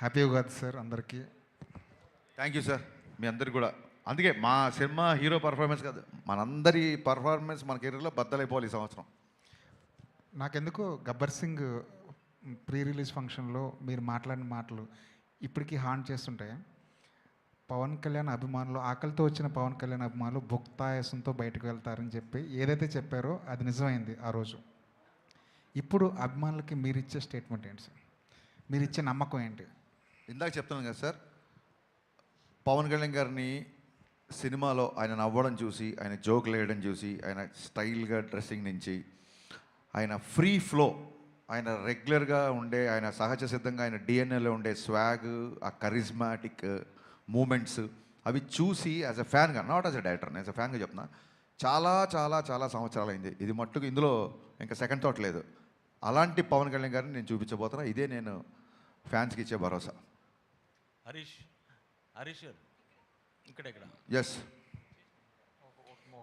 Happy Ugadi sir అందరికీ. Thank you sir. మీ అందరికి కూడా. అందుకే మా సినిమా హీరో పర్ఫార్మెన్స్ కాదు, మనందరి పర్ఫార్మెన్స్ మన కెరీర్లో బద్దలైపోవాలి ఈ సంవత్సరం. నాకెందుకో గబ్బర్ సింగ్ ప్రీ రిలీజ్ ఫంక్షన్లో మీరు మాట్లాడిన మాటలు ఇప్పటికీ హాంట్ చేస్తుంటాయి. పవన్ కళ్యాణ్ అభిమానులు, ఆకలితో వచ్చిన పవన్ కళ్యాణ్ అభిమానులు భుక్తాయాసంతో బయటకు వెళ్తారని చెప్పి ఏదైతే చెప్పారో అది నిజమైంది ఆ రోజు. ఇప్పుడు అభిమానులకి మీరు ఇచ్చే స్టేట్మెంట్ ఏంటి సార్? మీరు ఇచ్చే నమ్మకం ఏంటి? ఇందాక చెప్తున్నాను కదా సార్, పవన్ కళ్యాణ్ గారిని సినిమాలో ఆయన నవ్వడం చూసి, ఆయన జోకులు వేయడం చూసి, ఆయన స్టైల్గా డ్రెస్సింగ్ నుంచి, ఆయన ఫ్రీ ఫ్లో, ఆయన రెగ్యులర్గా ఉండే, ఆయన సహజ సిద్ధంగా ఆయన డిఎన్ఏలో ఉండే స్వాగ్, ఆ కరిజ్మాటిక్ మూమెంట్స్ అవి చూసి యాజ్ అ ఫ్యాన్గా, not as a director, as a ఫ్యాన్గా చెప్తున్నా, చాలా చాలా చాలా సంవత్సరాలు అయింది. ఇది మట్టుకు ఇందులో ఇంకా సెకండ్ థాట్ లేదు. అలాంటి పవన్ కళ్యాణ్ గారిని నేను చూపించబోతున్నా. ఇదే నేను ఫ్యాన్స్కి ఇచ్చే భరోసా. హరీష్ గారు ఇక్కడ ఎస్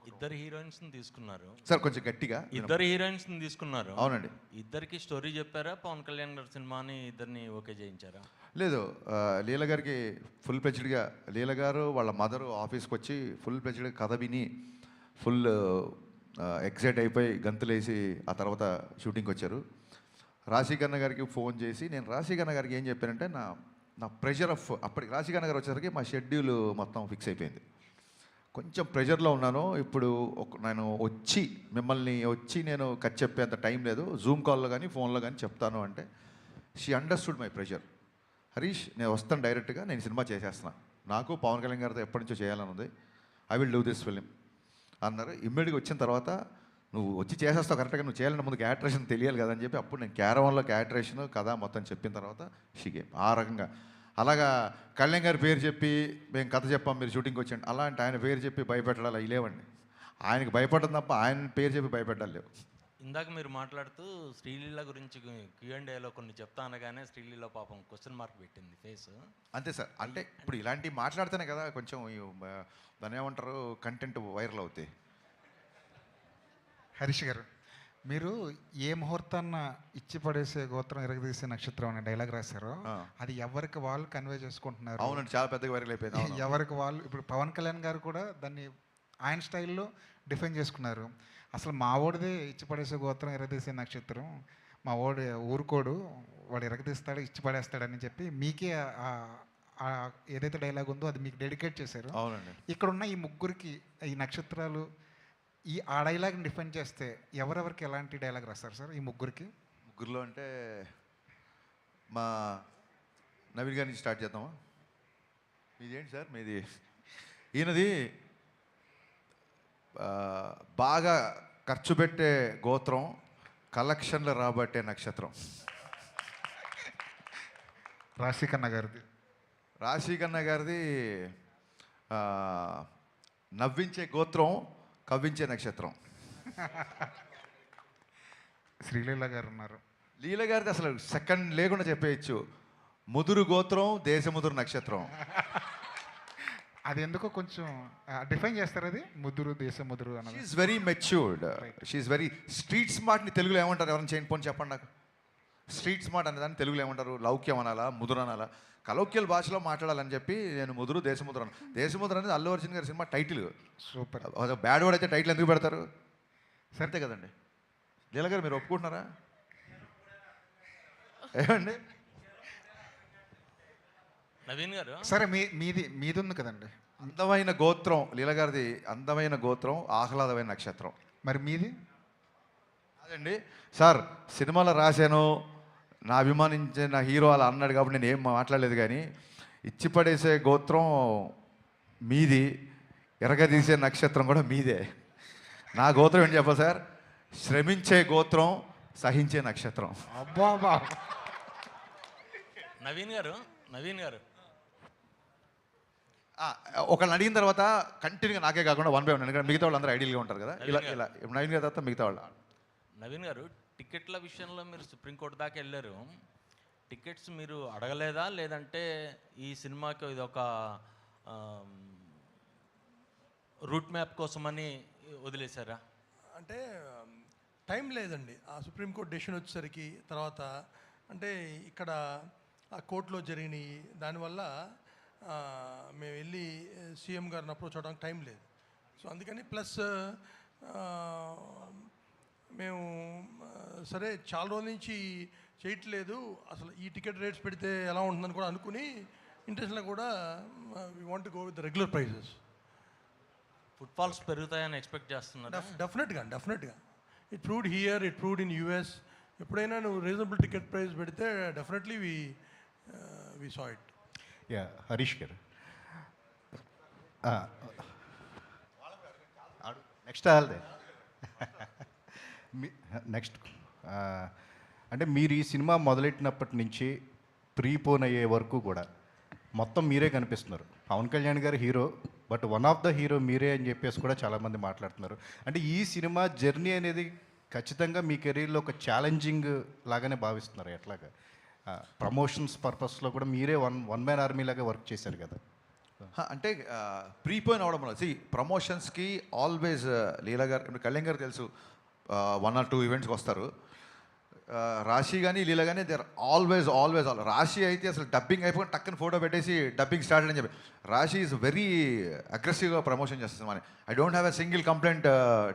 ఇద్దరు హీరోయిన్స్ తీసుకున్నారు సార్, కొంచెం గట్టిగా. ఇద్దరు హీరోయిన్స్ తీసుకున్నారు. అవునండి. ఇద్దరికి స్టోరీ చెప్పారా? పవన్ కళ్యాణ్ గారి సినిమాని ఇద్దరిని ఓకే చేయించారా? లేదు, లీల గారికి ఫుల్ ప్లెజ్డ్గా, లీల గారు వాళ్ళ మదరు ఆఫీస్కి వచ్చి ఫుల్ ప్లెజ్డ్గా కథ విని ఫుల్ ఎక్సైట్ అయిపోయి గంతులేసి ఆ తర్వాత షూటింగ్కి వచ్చారు. రాశీకన్న గారికి ఫోన్ చేసి నేను రాశీకన్న గారికి ఏం చెప్పానంటే, నా ప్రెషర్ ఆఫ్, అప్పటికి రాశీకన్న గారు వచ్చేసరికి మా షెడ్యూల్ మొత్తం ఫిక్స్ అయిపోయింది. కొంచెం ప్రెషర్లో ఉన్నాను. ఇప్పుడు నేను మిమ్మల్ని వచ్చి నేను కట్ చెప్పేంత టైం లేదు, జూమ్ కాల్లో కానీ ఫోన్లో కానీ చెప్తాను అంటే she understood my pressure. Harish, నేను వస్తాను డైరెక్ట్గా, నేను సినిమా చేసేస్తున్నా, నాకు పవన్ కళ్యాణ్ గారితో ఎప్పటి నుంచో చేయాలని ఉంది, I will do this film అన్నారు. ఇమ్మీడియట్గా వచ్చిన తర్వాత నువ్వు వచ్చి చేసేస్తావు కరెక్ట్గా, నువ్వు చేయాలంటే ముందు క్యాటరేషన్ తెలియాలి కదా అని చెప్పి అప్పుడు నేను క్యారవాన్లో క్యాటరేషన్ కథ మొత్తం చెప్పిన తర్వాత షీగే ఆ రకంగా. అలాగా కళ్యాణ్ గారి పేరు చెప్పి మేము కథ చెప్పాం, మీరు షూటింగ్కి వచ్చాండి, అలాంటి ఆయన పేరు చెప్పి భయపెట్టాలి అవి లేవండి. ఆయనకి భయపడడం తప్ప ఆయన పేరు చెప్పి భయపెట్టాలి లేవు. ఇందాక మీరు మాట్లాడుతూ శ్రీలీల గురించి Q&Aలో కొన్ని చెప్తా అనగానే శ్రీలీల పాపం క్వశ్చన్ మార్క్ పెట్టింది ఫేస్. అంతే సార్. అంటే ఇప్పుడు ఇలాంటివి మాట్లాడితేనే కదా కొంచెం దాన్ని ఏమంటారు, కంటెంట్ వైరల్ అవుతాయి. హరీష్ గారు, మీరు ఏ ముహూర్తాన్న ఇచ్చి పడేసే గోత్రం ఎరగదీసే నక్షత్రం అనే డైలాగ్ రాశారో అది ఎవరికి వాళ్ళు కన్వే చేసుకుంటున్నారు. అవునండి, చాలా పెద్దగా వైరల్ అయిపోయింది. ఎవరికి వాళ్ళు, ఇప్పుడు పవన్ కళ్యాణ్ గారు కూడా దాన్ని ఆయన స్టైల్లో డిఫైన్ చేసుకున్నారు. అసలు మా ఓడిదే ఇచ్చి పడేసే గోత్రం ఎరగదీసే నక్షత్రం, మా ఓడి ఊరుకోడు, వాడు ఎరగదీస్తాడు ఇచ్చి పడేస్తాడని చెప్పి మీకే ఏదైతే డైలాగ్ ఉందో అది మీకు డెడికేట్ చేశారు. అవునండి. ఇక్కడున్న ఈ ముగ్గురికి ఈ నక్షత్రాలు ఆ డైలాగ్ని డిఫైన్ చేస్తే ఎవరెవరికి ఎలాంటి డైలాగ్ రాస్తారు సార్ ఈ ముగ్గురికి? ముగ్గురులో అంటే మా నవీన్ గారి నుంచి స్టార్ట్ చేద్దామా? మీది ఏంటి సార్? మీది ఈయనది బాగా ఖర్చు పెట్టే గోత్రం, కలెక్షన్లు రాబట్టే నక్షత్రం. రాశీకన్న గారిది నవ్వించే గోత్రం, కవ్వించే నక్షత్రం. శ్రీలీల గారు ఉన్నారు. లీల గారిది అసలు సెకండ్ లేకుండా చెప్పేయచ్చు, ముదురు గోత్రం, దేశముదురు నక్షత్రం. అది ఎందుకో కొంచెం డిఫైన్ చేస్తారు, అది ముదురు దేశముదురు అన్నది. She is very matured, she is very street స్మార్ట్ని తెలుగులో ఏమంటారు? ఎవరైనా చేయండి పోనీ చెప్పండి నాకు. స్ట్రీట్ స్మార్ట్ అనేదాన్ని తెలుగులో ఏమంటారు? లౌక్యం అనాలా, ముదురు అనాలా? కలౌక్యల భాషలో మాట్లాడాలని చెప్పి నేను ముదురు దేశముద్ర అన్న. దేశముద్ర అనేది అల్లు అర్జున్ గారి cinema title. Super. Bad word అయితే టైటిల్ ఎందుకు పెడతారు? సరితే కదండి. లీల గారు మీరు ఒప్పుకుంటున్నారా? ఏమండి నవీన్ గారు? సరే, మీది ఉంది కదండి. అందమైన గోత్రం లీల గారిది, అందమైన గోత్రం, ఆహ్లాదమైన నక్షత్రం. మరి మీది? అదండి సార్, సినిమాలో రాశాను, నా అభిమానించిన హీరో అలా అన్నాడు కాబట్టి నేను ఏం మాట్లాడలేదు. కానీ ఇచ్చి పడేసే గోత్రం మీది, ఎరగదీసే నక్షత్రం కూడా మీదే. నా గోత్రం ఏంటి చెప్పా సార్? శ్రమించే గోత్రం, సహించే నక్షత్రం. అబ్బా. నవీన్ గారు ఒకళ్ళని అడిగిన తర్వాత కంటిన్యూగా నాకే కాకుండా 1 by 1, ఎందుకంటే మిగతా వాళ్ళు అందరూ ఐడియల్గా ఉంటారు కదా. ఇలా నవీన్ గారి తర్వాత మిగతా వాళ్ళు. నవీన్ గారు, టికెట్ల విషయంలో మీరు సుప్రీంకోర్టు దాకా వెళ్ళారు. టికెట్స్ మీరు అడగలేదా, లేదంటే ఈ సినిమాకి ఇది ఒక రూట్ మ్యాప్ కోసమని వదిలేశారా? అంటే టైం లేదండి. ఆ సుప్రీంకోర్టు డెసిషన్ వచ్చేసరికి తర్వాత అంటే ఇక్కడ ఆ కోర్టులో జరిగినాయి. దానివల్ల మేము వెళ్ళి సీఎం గారిని అప్రోచ్ అవ్వడానికి టైం లేదు. సో అందుకని ప్లస్ మేము సరే చాలా రోజుల నుంచి చేయట్లేదు, అసలు ఈ టికెట్ రేట్స్ పెడితే ఎలా ఉంటుందని కూడా అనుకుని ఇంటెన్షన్లో కూడా we want to go with regular prices. Footfalls పెరుగుతాయని ఎక్స్పెక్ట్ చేస్తున్నారు. డెఫినెట్గా it proved here, it proved in US. ఎప్పుడైనా నువ్వు రీజనబుల్ టికెట్ ప్రైస్ పెడితే definitely we saw it. Yeah, Harish గారు నెక్స్ట్ వాళ్ళదే నెక్స్ట్ అంటే మీరు ఈ సినిమా మొదలెట్టినప్పటి నుంచి ప్రీపోన్ అయ్యే వరకు కూడా మొత్తం మీరే కనిపిస్తున్నారు. పవన్ కళ్యాణ్ గారు hero, but one of the hero మీరే అని చెప్పేసి కూడా చాలామంది మాట్లాడుతున్నారు. అంటే ఈ సినిమా జర్నీ అనేది ఖచ్చితంగా మీ కెరీర్లో ఒక ఛాలెంజింగ్ లాగానే భావిస్తున్నారు. ఎట్లాగా ప్రమోషన్స్ పర్పస్లో కూడా మీరే వన్ మ్యాన్ ఆర్మీ లాగా వర్క్ చేశారు కదా. అంటే ప్రీపోయిన్ అవడం వల్ల ప్రమోషన్స్కి ఆల్వేస్ లీలా గారు, ఇప్పుడు కళ్యాణ్ గారు తెలుసు, 1 or 2 ఈవెంట్స్కి వస్తారు. రాశి కానీ లీలా కానీ దే ఆర్ ఆల్వేస్ రాశి అయితే అసలు డబ్బింగ్ అయిపోయి టక్కని ఫోటో పెట్టేసి డబ్బింగ్ స్టార్ట్ అని చెప్పి రాశి ఈజ్ వెరీ అగ్రెసివ్గా ప్రమోషన్ చేస్తుంది. మన I don't have a single complaint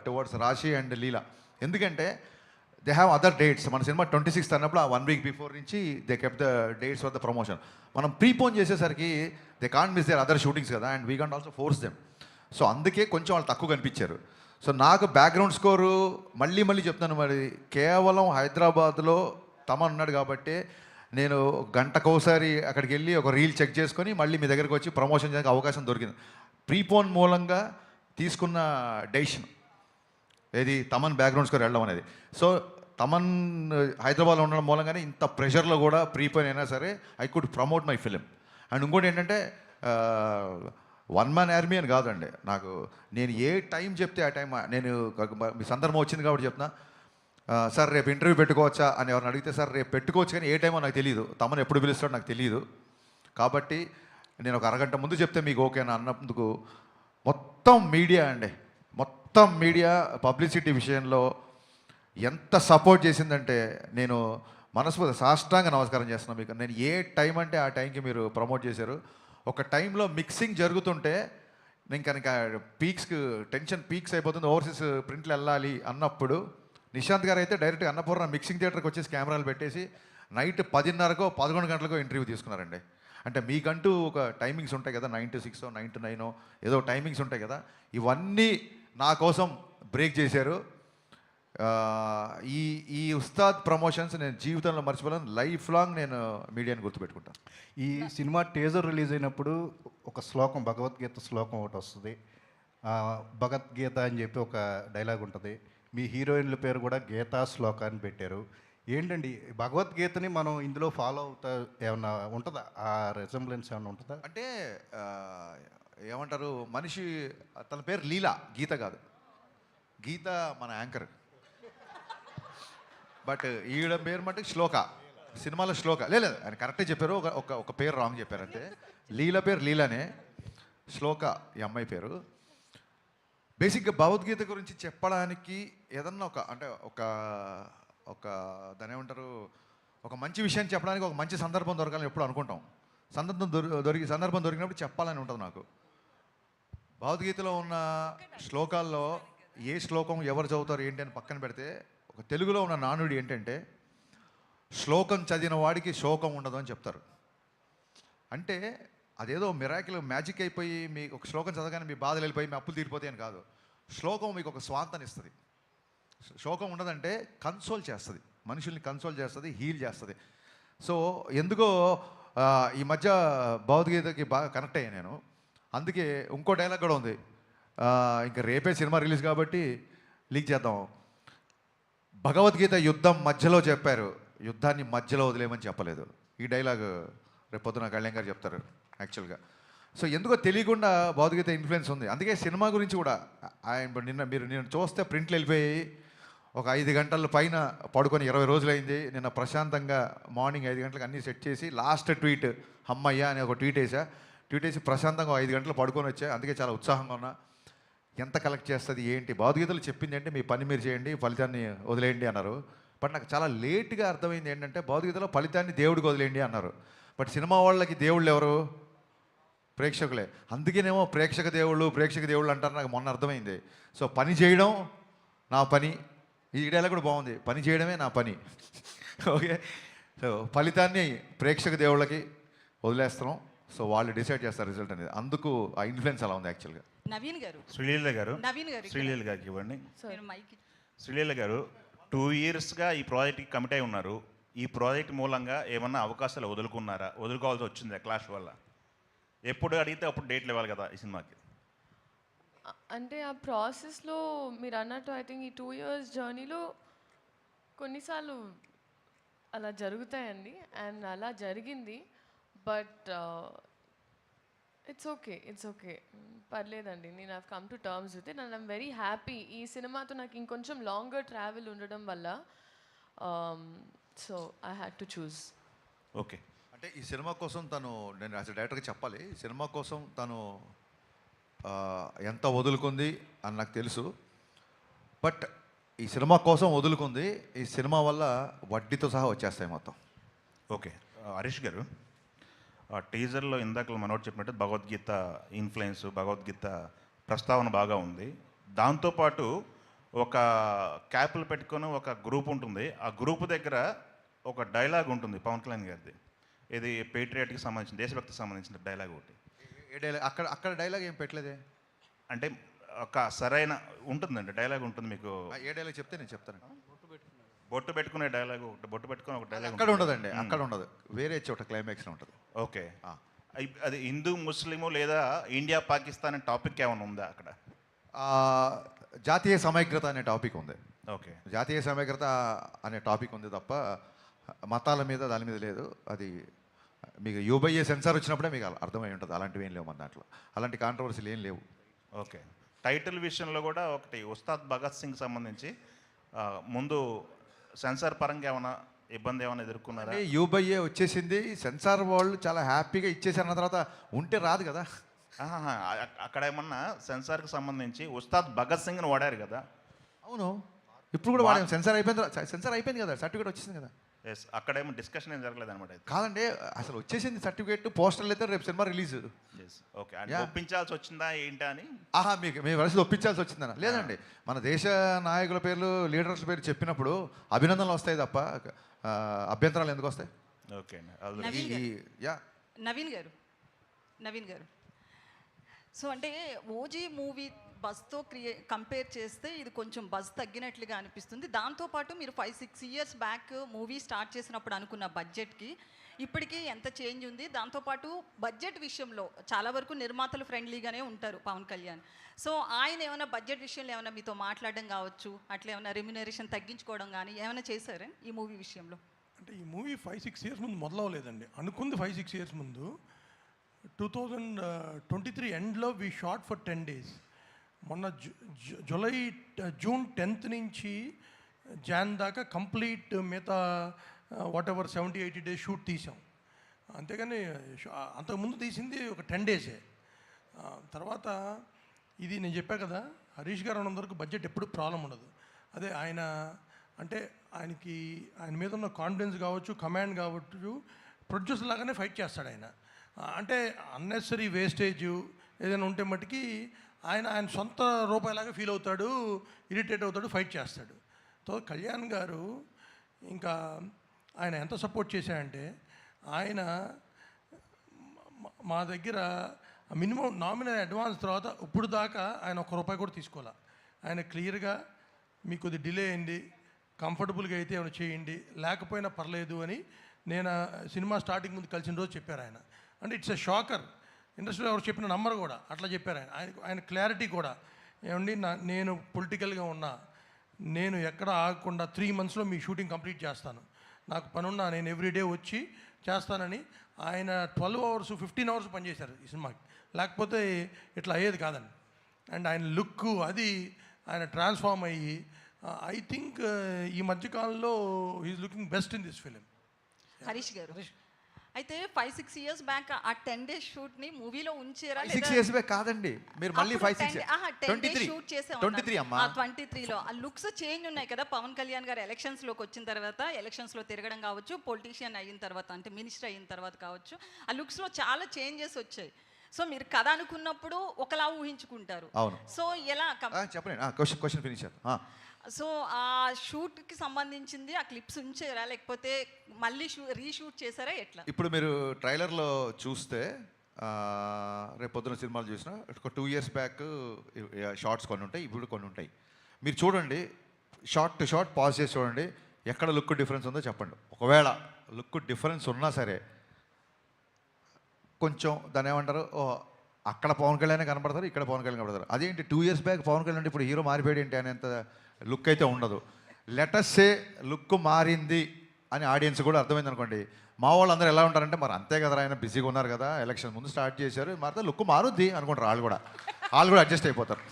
towards Raashi and Leela. ఎందుకంటే దే హ్యావ్ అదర్ డేట్స్. మన సినిమా 26th అన్నప్పుడు ఆ 1 week బిఫోర్ నుంచి they kept the dates for the promotion. మనం ప్రీపోన్ చేసేసరికి they can't miss their other shootings కదా, and we can't also force them. So అందుకే కొంచెం వాళ్ళు తక్కువ కనిపించారు. సో నాకు బ్యాక్గ్రౌండ్ స్కోరు మళ్ళీ చెప్తాను, మరి కేవలం హైదరాబాద్లో తమన్ ఉన్నాడు కాబట్టి నేను గంటకోసారి అక్కడికి వెళ్ళి ఒక రీల్ చెక్ చేసుకొని మళ్ళీ మీ దగ్గరికి వచ్చి ప్రమోషన్ చేయడానికి అవకాశం దొరికింది. ప్రీపోన్ మూలంగా తీసుకున్న డెసిషన్ ఏది తమన్ బ్యాక్గ్రౌండ్ స్కోర్ వెళ్ళడం అనేది. సో తమన్ హైదరాబాద్లో ఉండడం మూలంగానే ఇంత ప్రెషర్లో కూడా ప్రీపోయిన్ అయినా సరే I could promote my film. And ఇంకోటి ఏంటంటే 1 man ఆర్మీ అని కాదండి, నాకు నేను ఏ టైం చెప్తే ఆ టైం నేను మీ సందర్భం వచ్చింది కాబట్టి చెప్తున్నా. సార్ రేపు ఇంటర్వ్యూ పెట్టుకోవచ్చా అని ఎవరిని అడిగితే సార్ రేపు పెట్టుకోవచ్చు, కానీ ఏ టైమో నాకు తెలియదు, తమను ఎప్పుడు పిలుస్తాడో నాకు తెలియదు. కాబట్టి నేను ఒక అరగంట ముందు చెప్తే మీకు ఓకేనా అన్నందుకు మొత్తం మీడియా పబ్లిసిటీ విషయంలో ఎంత సపోర్ట్ చేసిందంటే నేను మనస్ఫూర్తి సాష్టాంగ నమస్కారం చేస్తున్నాను మీకు. నేను ఏ టైం అంటే ఆ టైంకి మీరు ప్రమోట్ చేశారు. ఒక టైంలో మిక్సింగ్ జరుగుతుంటే నేను కనుక టెన్షన్ పీక్స్ అయిపోతుంది, ఓవర్సీస్ ప్రింట్లు వెళ్ళాలి అన్నప్పుడు నిశాంత్ గారు అయితే డైరెక్ట్గా అన్నపూర్ణ మిక్సింగ్ థియేటర్కి వచ్చేసి కెమెరాలు పెట్టేసి నైట్ 10:30కో 11 గంటలకో ఇంటర్వ్యూ తీసుకున్నారండి. అంటే మీకంటూ ఒక టైమింగ్స్ ఉంటాయి కదా, 9 to 6, 9 to 9 ఏదో టైమింగ్స్ ఉంటాయి కదా, ఇవన్నీ నా కోసం బ్రేక్ చేశారు. ఈ ఉస్తాద్ ప్రమోషన్స్ నేను జీవితంలో మర్చిపోలేను. లైఫ్ లాంగ్ నేను మీడియాని గుర్తుపెట్టుకుంటాను. ఈ సినిమా టీజర్ రిలీజ్ అయినప్పుడు ఒక శ్లోకం, భగవద్గీత శ్లోకం ఒకటి వస్తుంది. భగవద్గీత అని చెప్పి ఒక డైలాగ్ ఉంటుంది. మీ హీరోయిన్ల పేరు కూడా గీతా శ్లోక అని పెట్టారు. ఏంటండి భగవద్గీతని మనం ఇందులో ఫాలో అవుతా ఏమన్నా ఉంటుందా? ఆ రెసెంబ్లెన్స్ ఏమన్నా ఉంటుందా? అంటే ఏమంటారు, మనిషి తన పేరు లీలా, గీత కాదు. గీత మన యాంకర్, బట్ ఈవిడ పేరు మటుకు శ్లోక. సినిమాలో శ్లోక లేదు, ఆయన కరెక్టే చెప్పారు, ఒక పేరు రాంగ్ చెప్పారు అంతే. లీల పేరు లీలానే, శ్లోక ఈ అమ్మాయి పేరు. బేసిక్గా భగవద్గీత గురించి చెప్పడానికి ఏదన్నా ఒక దాని ఏమంటారు, ఒక మంచి విషయాన్ని చెప్పడానికి ఒక మంచి సందర్భం దొరకాలని ఎప్పుడు అనుకుంటాం. సందర్భం దొరికినప్పుడు చెప్పాలని ఉంటుంది నాకు. భగవద్గీతలో ఉన్న శ్లోకాల్లో ఏ శ్లోకం ఎవరు చదువుతారు ఏంటి అని పక్కన పెడితే, ఒక తెలుగులో ఉన్న నానుడి ఏంటంటే శ్లోకం చదివిన వాడికి శోకం ఉండదు అని చెప్తారు. అంటే అదేదో మిరాకిల్ మ్యాజిక్ అయిపోయి మీ ఒక శ్లోకం చదవగానే మీ బాధలు వెళ్ళిపోయి మీ అప్పులు తీరిపోతాయి అని కాదు. శ్లోకం మీకు ఒక స్వాంతాన్ని ఇస్తుంది. శోకం ఉండదంటే కన్సోల్ చేస్తుంది, మనుషుల్ని కన్సోల్ చేస్తుంది, హీల్ చేస్తుంది. సో ఎందుకో ఈ మధ్య భగవద్గీతకి బాగా కనెక్ట్ అయ్యాను నేను. అందుకే ఇంకో డైలాగ్ కూడా ఉంది, ఇంకా రేపే సినిమా రిలీజ్ కాబట్టి లీక్ చేద్దాం. భగవద్గీత యుద్ధం మధ్యలో చెప్పారు, యుద్ధాన్ని మధ్యలో వదిలేమని చెప్పలేదు. ఈ డైలాగ్ రేపు పొద్దున కళ్యాణ్ గారు చెప్తారు యాక్చువల్గా. సో ఎందుకో తెలియకుండా భగవద్గీత ఇన్ఫ్లుయెన్స్ ఉంది. అందుకే సినిమా గురించి కూడా నిన్న చూస్తే ప్రింట్లు వెళ్ళిపోయి ఒక 5 గంటల పైన పడుకొని 20 రోజులైంది. నిన్న ప్రశాంతంగా మార్నింగ్ 5 గంటలకు అన్నీ సెట్ చేసి లాస్ట్ ట్వీట్ అమ్మయ్య అని ఒక ట్వీట్ వేసి ప్రశాంతంగా 5 గంటలు పడుకొని వచ్చా. అందుకే చాలా ఉత్సాహంగా ఉన్నా. ఎంత కలెక్ట్ చేస్తుంది ఏంటి, భగవద్గీతలు చెప్పింది అంటే మీ పని మీరు చేయండి, ఫలితాన్ని వదిలేయండి అన్నారు. బట్ నాకు చాలా లేట్గా అర్థమైంది ఏంటంటే భగవద్గీతలో ఫలితాన్ని దేవుడికి వదిలేయండి అన్నారు. బట్ సినిమా వాళ్ళకి దేవుళ్ళు ఎవరు? ప్రేక్షకులే. అందుకేనేమో ప్రేక్షక దేవుళ్ళు అంటారు. నాకు మొన్న అర్థమైంది. సో పని చేయడం నా పని. ఈ డైలాగ్ కూడా బాగుంది, పని చేయడమే నా పని. ఓకే, సో ఫలితాన్ని ప్రేక్షక దేవుళ్ళకి వదిలేస్తున్నాం. సో వాళ్ళు డిసైడ్ చేస్తారు రిజల్ట్ అనేది. అందుకు ఆ ఇన్ఫ్లుయెన్స్ అలా ఉంది యాక్చువల్గా. నవీన్ గారు శ్రీలీల గారు నవీన్ గారు శ్రీలీల గారికి ఇవ్వండి. నేను మైక్ శ్రీలీల గారు 2 yearsగా ఈ ప్రాజెక్ట్కి కమిట్ అయి ఉన్నారు. ఈ ప్రాజెక్ట్ మూలంగా ఏమన్నా అవకాశాలు వదులుకోవాల్సి వచ్చిందా క్లాష్ వల్ల? ఎప్పుడు అడిగితే అప్పుడు డేట్లు ఇవ్వాలి కదా ఈ సినిమాకి. అంటే ఆ ప్రాసెస్లో మీరు అన్నట్టు ఐ థింక్ ఈ 2 years జర్నీలో కొన్నిసార్లు అలా జరుగుతాయండి, అండ్ అలా జరిగింది. బట్ ఇట్స్ ఓకే పర్లేదండి. నేను I've come to terms with it and I'm very happy. ఈ సినిమాతో నాకు ఇంకొంచెం లాంగర్ ట్రావెల్ ఉండడం వల్ల so I had to choose. Okay, అంటే ఈ సినిమా కోసం తను, నేను యాజ్ డైరెక్టర్గా చెప్పాలి, ఈ సినిమా కోసం తను ఎంత వదులుకుంది అని నాకు తెలుసు. బట్ ఈ సినిమా కోసం వదులుకుంది, ఈ సినిమా వల్ల వడ్డీతో సహా వచ్చేస్తాయి మొత్తం. ఓకే. హరీష్ గారు, ఆ టీజర్లో ఇందాక మనోడు చెప్పినట్టు భగవద్గీత ఇన్ఫ్లుయెన్స్, భగవద్గీత ప్రస్తావన బాగా ఉంది. దాంతోపాటు ఒక క్యాప్లు పెట్టుకొని ఒక గ్రూప్ ఉంటుంది. ఆ గ్రూప్ దగ్గర ఒక డైలాగ్ ఉంటుంది పవన్ కళ్యాణ్ గారిది. ఇది పేట్రియాట్కి సంబంధించిన, దేశభక్తికి సంబంధించిన డైలాగ్ ఒకటి. ఏ డైలాగ్? అక్కడ డైలాగ్ ఏం పెట్టలేదే. అంటే ఒక సరైన ఉంటుందండి డైలాగ్ ఉంటుంది మీకు. ఏ డైలాగ్ చెప్తే నేను చెప్తాను. బొట్టు పెట్టుకునే డైలాగ్ ఒకటి, బొట్టు పెట్టుకుని ఒక డైలాగ్ అక్కడ ఉండదండి, అక్కడ ఉండదు, వేరే చోట క్లైమాక్స్లో ఉంటుంది. ఓకే. అది హిందూ ముస్లిము లేదా ఇండియా పాకిస్తాన్ అనే టాపిక్ ఏమైనా ఉందా అక్కడ? జాతీయ సమైక్యత అనే టాపిక్ ఉంది. ఓకే, జాతీయ సమైక్యత అనే టాపిక్ ఉంది తప్ప మతాల మీద దాని మీద లేదు. అది మీకు యూబైఏ సెన్సార్ వచ్చినప్పుడే మీకు అర్థమై ఉంటుంది. అలాంటివి ఏం లేవు మన దాంట్లో, అలాంటి కాంట్రవర్సీలు ఏం లేవు. ఓకే. టైటిల్ విషయంలో కూడా ఒకటి ఉస్తాద్ భగత్ సింగ్ సంబంధించి ముందు సెన్సార్ పరంగా ఏమైనా ఇబ్బంది ఏమైనా ఎదుర్కొన్నారా? అంటే యూబైఏ వచ్చేసింది, సెన్సార్ వాళ్ళు చాలా హ్యాపీగా ఇచ్చేసారన్న తర్వాత ఉంటే రాదు కదా. అక్కడ ఏమన్నా సెన్సార్కి సంబంధించి ఉస్తాద్ భగత్ సింగ్ని వాడారు కదా. అవును, ఇప్పుడు కూడా వాడాము. సెన్సార్ అయిపోయింది కదా, సర్టిఫికేట్ వచ్చేసింది కదా. ఎస్, అక్కడేమో డిస్కషన్ ఏం జరగలేదు అనమాట. కాదండి, అసలు వచ్చేసింది సర్టిఫికేట్, పోస్టర్లు అయితే రేపు సినిమా రిలీజ్. Yes, okay. అంటే ఒప్పించాల్సి వచ్చిందా ఏంటా అని? మీకు మీ వలసలు ఒప్పించాల్సి వచ్చిందన్న? లేదండి, మన దేశ నాయకుల పేర్లు, లీడర్స్ పేరు చెప్పినప్పుడు అభినందనలు వస్తాయి తప్ప అభ్యంతరాలు ఎందుకు వస్తాయి? ఓకే నవీన్ గారు సో అంటే ఓజీ మూవీ బజ్తో కంపేర్ చేస్తే ఇది కొంచెం బజ్ తగ్గినట్లుగా అనిపిస్తుంది. దాంతోపాటు మీరు 5-6 years బ్యాక్ మూవీ స్టార్ట్ చేసినప్పుడు అనుకున్న బడ్జెట్కి ఇప్పటికీ ఎంత చేంజ్ ఉంది? దాంతోపాటు బడ్జెట్ విషయంలో చాలా వరకు నిర్మాతలు ఫ్రెండ్లీగానే ఉంటారు పవన్ కళ్యాణ్. సో ఆయన ఏమైనా బడ్జెట్ విషయంలో ఏమైనా మీతో మాట్లాడడం కావచ్చు, అట్లా ఏమైనా రెమ్యునరేషన్ తగ్గించుకోవడం కానీ ఏమైనా చేశారా ఈ మూవీ విషయంలో? అంటే ఈ మూవీ 5-6 years ముందు మొదలవలేదండి. అనుకుంది 5-6 years ముందు. 2023 ఎండ్లో వీ షాట్ ఫర్ 10 days. మొన్న జూన్ 10th నుంచి జాన్ దాకా కంప్లీట్ మిగతా వాట్ ఎవర్ 70-80 days షూట్ తీసాం. అంతేగాని అంతకుముందు తీసింది ఒక 10 days. తర్వాత ఇది నేను చెప్పా కదా, హరీష్ గారు అన్నంతవరకు బడ్జెట్ ఎప్పుడు ప్రాబ్లం ఉండదు. అదే ఆయన అంటే ఆయన మీద ఉన్న కాన్ఫిడెన్స్ కావచ్చు, కమాండ్ కావచ్చు, ప్రొడ్యూసర్ లాగానే ఫైట్ చేస్తాడు ఆయన. అంటే అన్నెసరీ వేస్టేజ్ ఏదైనా ఉంటే మట్టుకి ఆయన సొంత రూపాయలాగా ఫీల్ అవుతాడు, ఇరిటేట్ అవుతాడు, ఫైట్ చేస్తాడు. సో కళ్యాణ్ గారు ఇంకా ఆయన ఎంత సపోర్ట్ చేశాడంటే, ఆయన మా దగ్గర మినిమం నామినల్ అడ్వాన్స్ తర్వాత ఇప్పుడు దాకా ఆయన ₹1 కూడా తీసుకోవాలి. ఆయన క్లియర్గా మీకు కొద్ది డిలే అయింది, కంఫర్టబుల్గా అయితే ఏమైనా చేయండి, లేకపోయినా పర్లేదు అని నేను సినిమా స్టార్టింగ్ ముందు కలిసిన రోజు చెప్పారు ఆయన. అంటే ఇట్స్ ఎ షాకర్. ఇండస్ట్రీలో ఎవరు చెప్పిన నంబర్ కూడా అట్లా చెప్పారు ఆయన క్లారిటీ కూడా. ఏమండి, నేను పొలిటికల్గా ఉన్నా, నేను ఎక్కడ ఆగకుండా 3 monthsలో మీ షూటింగ్ కంప్లీట్ చేస్తాను, నాకు పనున్నా నేను ఎవ్రీడే వచ్చి చేస్తానని ఆయన 12 hours 15 hours పనిచేశారు ఈ సినిమాకి. లేకపోతే ఇట్లా అయ్యేది కాదండి. అండ్ ఆయన లుక్ అది ఆయన ట్రాన్స్ఫార్మ్ అయ్యి ఐ థింక్ ఈ మధ్యకాలంలో he's looking best in this film. Harish గారు అయితే 5-6 ఇయర్స్ బ్యాక్ ఆ 10 డేస్ షూట్ ని మూవీలో ఉంచారా 6 ఇయర్స్ బ్యాక్ కాదండి, మీరు మళ్ళీ 5-6 23 షూట్ 23 అమ్మా. 23లో ఆ లుక్స్ చేంజ్ ఉన్నాయి కదా. పవన్ కళ్యాణ్ గారు ఎలక్షన్స్ లోకి వచ్చిన తర్వాత, ఎలక్షన్స్ లో తిరగడం కావచ్చు, పొలిటీషియన్ అయిన తర్వాత అంటే మినిస్టర్ అయిన తర్వాత కావచ్చు, ఆ లుక్స్ లో చాలా చేంజెస్ వచ్చాయి. సో మీరు కథ అనుకున్నప్పుడు ఒకలా ఊహించుకుంటారు. అవును. సో ఎలా చెప్పండి, క్వశ్చన్ ఫినిష్. సో ఆ షూట్కి సంబంధించింది ఆ క్లిప్స్ ఉంచారా, లేకపోతే మళ్ళీ రీషూట్ చేశారా, ఎట్లా? ఇప్పుడు మీరు ట్రైలర్లో చూస్తే రేపు పొద్దున సినిమాలు చూసినా ఒక 2 ఇయర్స్ బ్యాక్ షార్ట్స్ కొన్ని ఉంటాయి, ఇప్పుడు కొన్ని ఉంటాయి. మీరు చూడండి, షార్ట్ టు షార్ట్ పాజ్ చేసి చూడండి, ఎక్కడ లుక్ డిఫరెన్స్ ఉందో చెప్పండి. ఒకవేళ లుక్ డిఫరెన్స్ ఉన్నా సరే కొంచెం దాన్ని ఏమంటారు, అక్కడ పవన్ కళ్యాణ్ కనపడతారు, ఇక్కడ పవన్ కళ్యాణ్ కనపడతారు. అదేంటి 2 ఇయర్స్ బ్యాక్ పవన్ కళ్యాణ్ ఇప్పుడు హీరో మారిపోయాడు ఏంటి అనేంత లుక్ అయితే ఉండదు. లెటస్సే లుక్ మారింది అని ఆడియన్స్ కూడా అర్థమైంది అనుకోండి. మా వాళ్ళు అందరూ ఎలా ఉంటారంటే మరి అంతే కదా, ఆయన బిజీగా ఉన్నారు కదా, ఎలక్షన్ ముందు స్టార్ట్ చేశారు, మారితే లుక్ మారుద్ది అనుకుంటారు. వాళ్ళు కూడా అడ్జస్ట్ అయిపోతారు.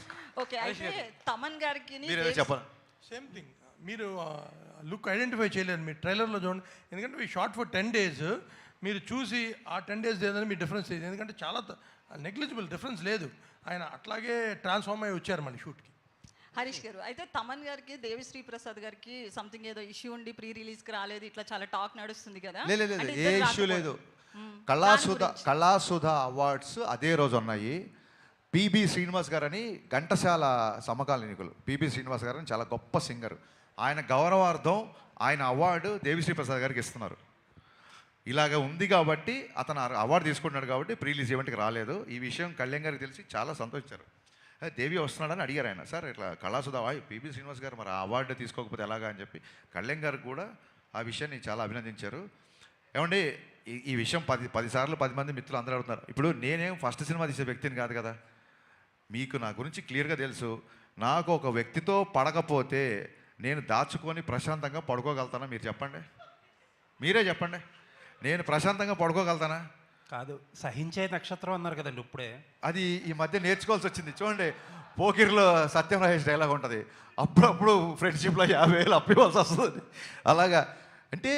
ఓకే, అయితే తమన్ గారికి మీరు చెప్పండి. సేమ్ థింగ్, మీరు లుక్ ఐడెంటిఫై చేయలేరు మీరు ట్రైలర్లో చూడండి. ఎందుకంటే మీ షార్ట్ ఫర్ 10 days మీరు చూసి ఆ 10 days ఏదైనా మీ డిఫరెన్స్ లేదు. ఎందుకంటే చాలా నెగ్లిజిబుల్ డిఫరెన్స్ లేదు. ఆయన అట్లాగే ట్రాన్స్ఫార్మ్ అయ్యి వచ్చారు మళ్ళీ షూట్కి. హరీష్ గారు, అయితే తమన్ గారికి దేవిశ్రీ ప్రసాద్ గారికి సంథింగ్ ఏదో ఇష్యూ ఉండి ప్రీ రిలీజ్కి రాలేదు, ఇట్లా చాలా టాక్ నడుస్తుంది కదా. లేదు, ఏ ఇష్యూ లేదు. కళాసుధ అవార్డ్స్ అదే రోజు ఉన్నాయి. పిబి శ్రీనివాస్ గారని ఘంటసాల సమకాలీనికులు, పిబి శ్రీనివాస్ గారని చాలా గొప్ప సింగర్. ఆయన గౌరవార్థం ఆయన అవార్డు దేవిశ్రీ ప్రసాద్ గారికి ఇస్తున్నారు. ఇలాగ ఉంది కాబట్టి అతను అవార్డు తీసుకుంటున్నాడు కాబట్టి ప్రీ రిలీజ్ ఈవెంట్కి రాలేదు. ఈ విషయం కళ్యాణ్ గారికి తెలిసి చాలా సంతోషించారు. దేవి వస్తున్నాడని అడిగారు ఆయన. సార్ ఇట్లా కళాసుధ పిబి శ్రీనివాస్ గారు మరి ఆ అవార్డు తీసుకోకపోతే ఎలాగా అని చెప్పి కళ్యాణ్ గారు కూడా ఆ విషయాన్ని చాలా అభినందించారు. ఏమండి, ఈ విషయం 10 సార్లు 10 మంది మిత్రులు అందరూ అడుగుతున్నారు. ఇప్పుడు నేనేం ఫస్ట్ సినిమా తీసే వ్యక్తిని కాదు కదా, మీకు నా గురించి క్లియర్గా తెలుసు. నాకు ఒక వ్యక్తితో పడకపోతే నేను దాచుకొని ప్రశాంతంగా పడుకోగలుగుతానా? మీరు చెప్పండి, మీరే చెప్పండి. నేను ప్రశాంతంగా పడుకోగలుగుతానా? కాదు, సహించే నక్షత్రం అన్నారు కదండి ఇప్పుడే. అది ఈ మధ్య నేర్చుకోవాల్సి వచ్చింది. చూడండి, పోకిర్లో సత్యం రాజేష్ డైలాగ్ ఉంటుంది, అప్పుడప్పుడు ఫ్రెండ్షిప్లో 50,000 అప్పివ్వాల్సి వస్తుంది. అలాగా అంటే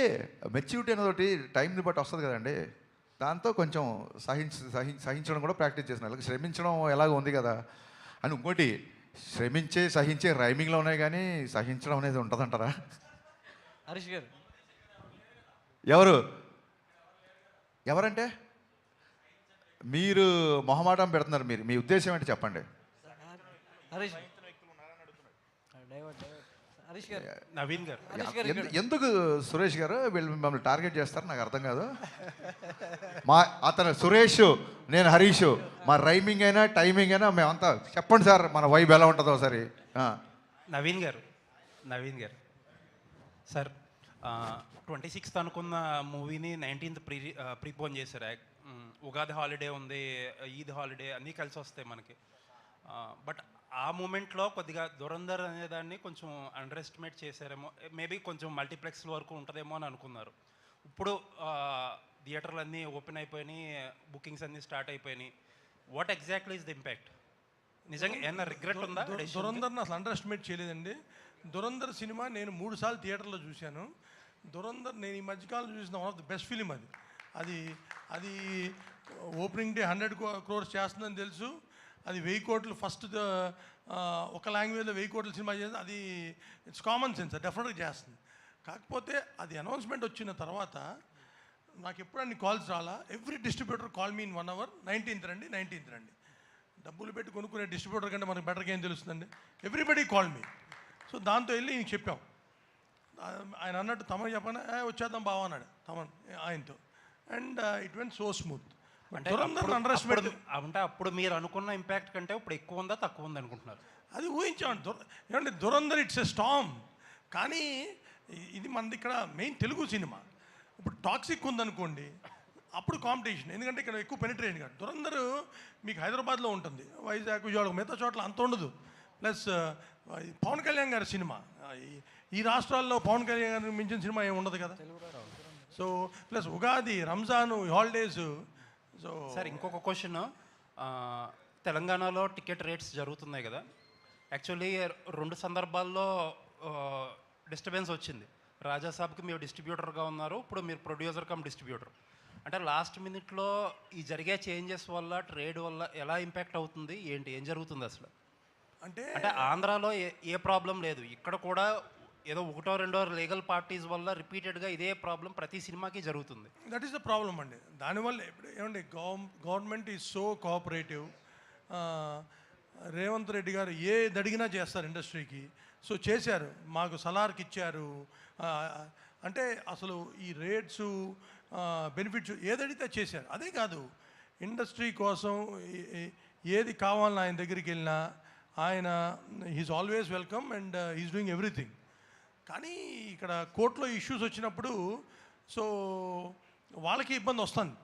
మెచ్యూరిటీ అనేది టైంని బట్టి వస్తుంది కదండి. దాంతో కొంచెం సహించడం కూడా ప్రాక్టీస్ చేసిన. అలాగే శ్రమించడం ఎలాగ ఉంది కదా అని. ఇంకోటి, సహించే రైమింగ్లో ఉన్నాయి కానీ సహించడం అనేది ఉంటుందంటారా? హరీష్ గారు, ఎవరంటే మీరు మొహమాటం పెడుతున్నారు. మీ ఉద్దేశం ఏంటి చెప్పండి. నవీన్ గారు, ఎందుకు సురేష్ గారు వీళ్ళు మిమ్మల్ని టార్గెట్ చేస్తారు నాకు అర్థం కాదు. అతను సురేష్, నేను హరీష్, మా రైమింగ్ అయినా టైమింగ్ అయినా మేమంతా చెప్పండి సార్, మన వైబ్ ఎలా ఉంటుందో సరే. నవీన్ గారు సార్, 26th అనుకున్న మూవీని 19th ప్రీపోన్ చేశారు. ఉగాది హాలిడే ఉంది, ఈద్ హాలిడే అన్నీ కలిసి వస్తాయి మనకి. బట్ ఆ మూమెంట్లో కొద్దిగా దురంధర్ అనేదాన్ని కొంచెం అండర్ ఎస్టిమేట్ చేశారేమో. మేబీ కొంచెం మల్టీప్లెక్స్ వరకు ఉంటుందేమో అని అనుకున్నారు. ఇప్పుడు థియేటర్లు అన్నీ ఓపెన్ అయిపోయినాయి, బుకింగ్స్ అన్నీ స్టార్ట్ అయిపోయినాయి. What exactly is the impact? నిజంగా ఏమన్నా రిగ్రెట్ ఉందా? దురంధర్ని అసలు అండర్ ఎస్టిమేట్ చేయలేదండి. దురంధర్ సినిమా నేను 3 సార్లు థియేటర్లో చూశాను. దురంధర్ నేను ఈ మధ్యకాలం చూసిన one of the best film. అది ఓపెనింగ్ డే 100 crores చేస్తుందని తెలుసు. అది 1000 కోట్లు ఫస్ట్ ఒక లాంగ్వేజ్లో 1000 కోట్ల సినిమా చేస్తుంది. అది ఇట్స్ కామన్ సెన్స్, డెఫినెట్గా చేస్తుంది. కాకపోతే అది అనౌన్స్మెంట్ వచ్చిన తర్వాత నాకు ఎప్పుడు అన్ని కాల్స్ రాలా. Every distributor call me in 1 hour, 19th రండి. డబ్బులు పెట్టి కొనుక్కునే డిస్ట్రిబ్యూటర్ కంటే మనకు బెటర్గా ఏం తెలుస్తుందండి. Everybody call me. సో దాంతో వెళ్ళి ఇంక చెప్పాం. ఆయన అన్నట్టు తమన్ చెప్పాను, వచ్చేద్దాం బావ అన్నాడు తమన్ ఆయనతో. And it went so smooth. అంటే అప్పుడు మీరు అనుకున్న ఇంపాక్ట్ కంటే ఇప్పుడు ఎక్కువ ఉందా తక్కువ ఉంది అనుకుంటున్నారు? అది ఊహించామండి. ఏమంటే దురంధర్ ఇట్స్ ఎ స్టామ్. కానీ ఇది మనది ఇక్కడ మెయిన్ తెలుగు సినిమా. ఇప్పుడు టాక్సిక్ ఉందనుకోండి, అప్పుడు కాంపిటీషన్. ఎందుకంటే ఇక్కడ ఎక్కువ పెనిట్రేషన్ కాదు. దురంధర్ మీకు హైదరాబాద్లో ఉంటుంది, వైజాగ్, విజయవాడ, మిగతా చోట్ల అంత ఉండదు. ప్లస్ పవన్ కళ్యాణ్ గారి సినిమా, ఈ రాష్ట్రాల్లో పవన్ కళ్యాణ్ గారిని మించిన సినిమా ఏమి ఉండదు కదా. So plus Ugadi, Ramzan, holidays. So sir ఇంకొక క్వశ్చన్, తెలంగాణలో టికెట్ రేట్స్ జరుగుతున్నాయి కదా. యాక్చువల్లీ 2 సందర్భాల్లో డిస్టర్బెన్స్ వచ్చింది. రాజాసాబ్కి మీరు డిస్ట్రిబ్యూటర్గా ఉన్నారు, ఇప్పుడు మీరు ప్రొడ్యూసర్ కమ్ డిస్ట్రిబ్యూటర్. అంటే లాస్ట్ మినిట్లో ఈ జరిగే చేంజెస్ వల్ల ట్రేడ్ వల్ల ఎలా ఇంపాక్ట్ అవుతుంది ఏంటి, ఏం జరుగుతుంది అసలు? అంటే అంటే ఆంధ్రాలో ఏ ప్రాబ్లం లేదు, ఇక్కడ కూడా ఏదో ఒకటో రెండో లీగల్ పార్టీస్ వల్ల రిపీటెడ్గా ఇదే ప్రాబ్లం ప్రతి సినిమాకి జరుగుతుంది. దట్ ఈస్ ద ప్రాబ్లం అండి. దానివల్ల ఇప్పుడు ఏమండి, government is so cooperative. Revanth Reddy గారు ఏది అడిగినా చేస్తారు ఇండస్ట్రీకి. సో చేశారు, మాకు సలార్కి ఇచ్చారు. అంటే అసలు ఈ రేట్స్ బెనిఫిట్స్ ఏదడిగితే చేశారు. అదే కాదు, ఇండస్ట్రీ కోసం ఏది కావాలని ఆయన దగ్గరికి వెళ్ళినా ఆయన he's always welcome and he's doing everything. కానీ ఇక్కడ కోర్టులో ఇష్యూస్ వచ్చినప్పుడు సో వాళ్ళకి ఇబ్బంది వస్తుంది.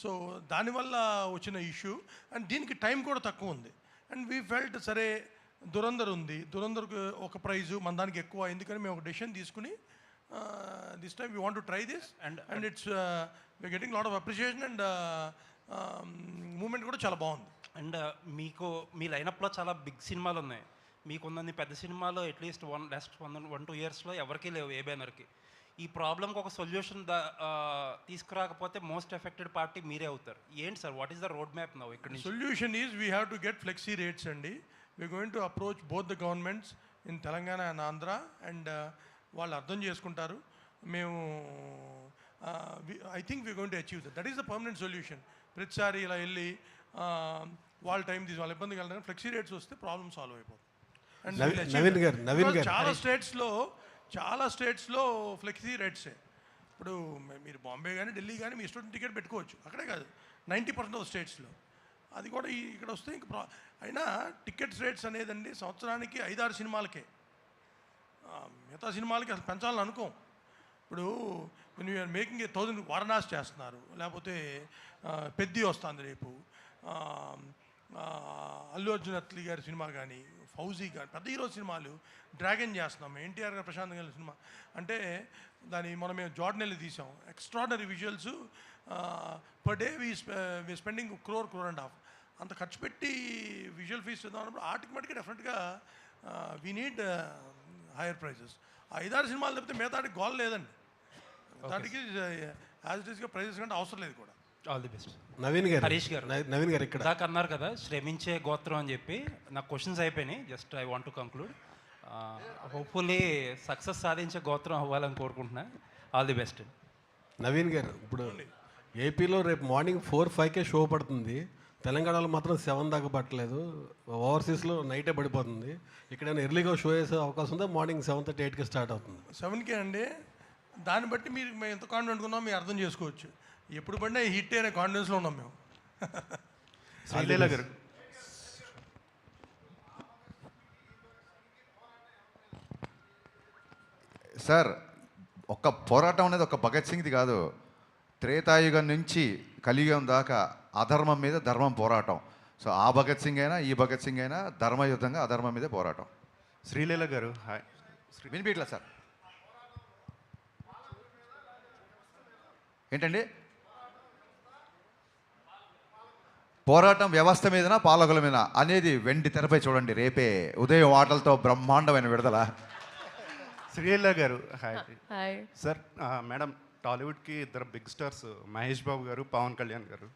సో దానివల్ల వచ్చిన ఇష్యూ, అండ్ దీనికి టైం కూడా తక్కువ ఉంది. అండ్ వీ ఫెల్ట్ సరే దురంధర్ ఉంది, దురంధర్కి ఒక ప్రైజు మన దానికి ఎక్కువ, ఎందుకని మేము ఒక డెసిషన్ తీసుకుని this time we want to try this and it's we getting lot of appreciation and moment కూడా చాలా బాగుంది. అండ్ మీకు మీ లైనప్లో చాలా బిగ్ సినిమాలు ఉన్నాయి, మీకున్నన్ని పెద్ద సినిమాలు అట్లీస్ట్ లాస్ట్ 1-2 ఇయర్స్లో ఎవరికీ లేవు ఏ బ్యానర్కి. ఈ ప్రాబ్లంకి ఒక సొల్యూషన్ తీసుకురాకపోతే మోస్ట్ ఎఫెక్టెడ్ పార్టీ మీరే అవుతారు. ఏంటి sir, what is the road map now ఇక్కడ నుంచి? Solution is we have to get flexi rates అండి. We are going to approach both the governments in Telangana and Andhra, and వాళ్ళు అర్థం చేసుకుంటారు. మేము I think we going to achieve that is the permanent solution. ప్రతిసారి ఇలా వెళ్ళి వాళ్ళ టైం తీసి వాళ్ళ ఇబ్బంది కలగడం, ఫ్లెక్సీ రేట్స్ వస్తే ప్రాబ్లమ్ సాల్వ్ అయిపోతుంది. నవీన్ గారు చాలా స్టేట్స్లో ఫ్లెక్సీ రేట్సే. ఇప్పుడు మీరు బాంబే కానీ ఢిల్లీ కానీ మీ స్టూడెంట్ టికెట్ పెట్టుకోవచ్చు, అక్కడే కాదు 90% ఆఫ్ స్టేట్స్లో. అది కూడా ఇక్కడ వస్తే ఇంక అయినా టికెట్స్ రేట్స్ అనేదండి సంవత్సరానికి 5-6 సినిమాలకే, మిగతా సినిమాలకి అసలు పెంచాలని అనుకోం. ఇప్పుడు when we are making 1000 Varanasi చేస్తున్నారు, లేకపోతే పెద్ది వస్తుంది రేపు, అల్లు అర్జున్ అత్లీ గారి సినిమా కానీ, ఫౌజీ కానీ, పెద్ద హీరో సినిమాలు, డ్రాగన్ చేస్తున్నాం, ఎన్టీఆర్ గారు ప్రశాంత్ గారి సినిమా. అంటే మనం మేము జార్డన్ వెళ్ళి తీసాం, extraordinary visuals. Per day we spending 1 crore and 1.5 crore. అంత ఖర్చు పెట్టి విజువల్ ఫీస్ ఇద్దాం అన్నప్పుడు ఆర్టికి మటుకి డెఫినెట్గా వీ నీడ్ హైయర్ ప్రైజెస్. 5-6 సినిమాలు తప్పితే మిగతాడికి గోల్ లేదండి. దానికి యాజ్ ఇట్ ఈస్గా ప్రైజెస్ కంటే అవసరం లేదు కూడా. All the best. హరీష్ గారు ఇక్కడ దాకా అన్నారు కదా శ్రమించే గోత్రం అని చెప్పి, నా క్వశ్చన్స్ అయిపోయినాయి. Just I want to conclude. Hopefully success సాధించే గోత్రం అవ్వాలని కోరుకుంటున్నా. All the best. నవీన్ గారు, ఇప్పుడు ఏపీలో రేపు మార్నింగ్ 4-5కే షో పడుతుంది, తెలంగాణలో మాత్రం 7 దాకా పట్టలేదు, ఓవర్సీస్లో నైటే పడిపోతుంది. ఇక్కడైనా ఎర్లీగా షో వేసే అవకాశం ఉందా? మార్నింగ్ 7:30-8కి స్టార్ట్ అవుతుంది. 7కే అండి. దాన్ని బట్టి మేము ఎంత కాన్ఫిడెంట్ ఉన్నామో మీరు అర్థం చేసుకోవచ్చు. ఎప్పుడు పడినా హిట్ అనే కాన్ఫిడెన్స్లో ఉన్నాం మేము. శ్రీలీల గారు, సార్ ఒక్క పోరాటం అనేది ఒక భగత్ సింగ్ది కాదు. త్రేతాయుగం నుంచి కలియుగం దాకా అధర్మం మీద ధర్మం పోరాటం. సో ఆ భగత్ సింగ్ అయినా ఈ భగత్ సింగ్ అయినా ధర్మయుద్ధంగా అధర్మం మీదే పోరాటం. శ్రీలీల గారు, హాయ్. వినిపించట్లా సార్? ఏంటండి? పోరాటం వ్యవస్థ మీదనా పాలకుల మీద అనేది వెండి తెరపై చూడండి రేపే ఉదయం ఆటలతో బ్రహ్మాండమైన విడుదల. శ్రీలీల గారు, హాయ్. హాయ్ సార్, మేడం, టాలీవుడ్కి 2 బిగ్ స్టార్స్ మహేష్ బాబు గారు, పవన్ కళ్యాణ్ గారు.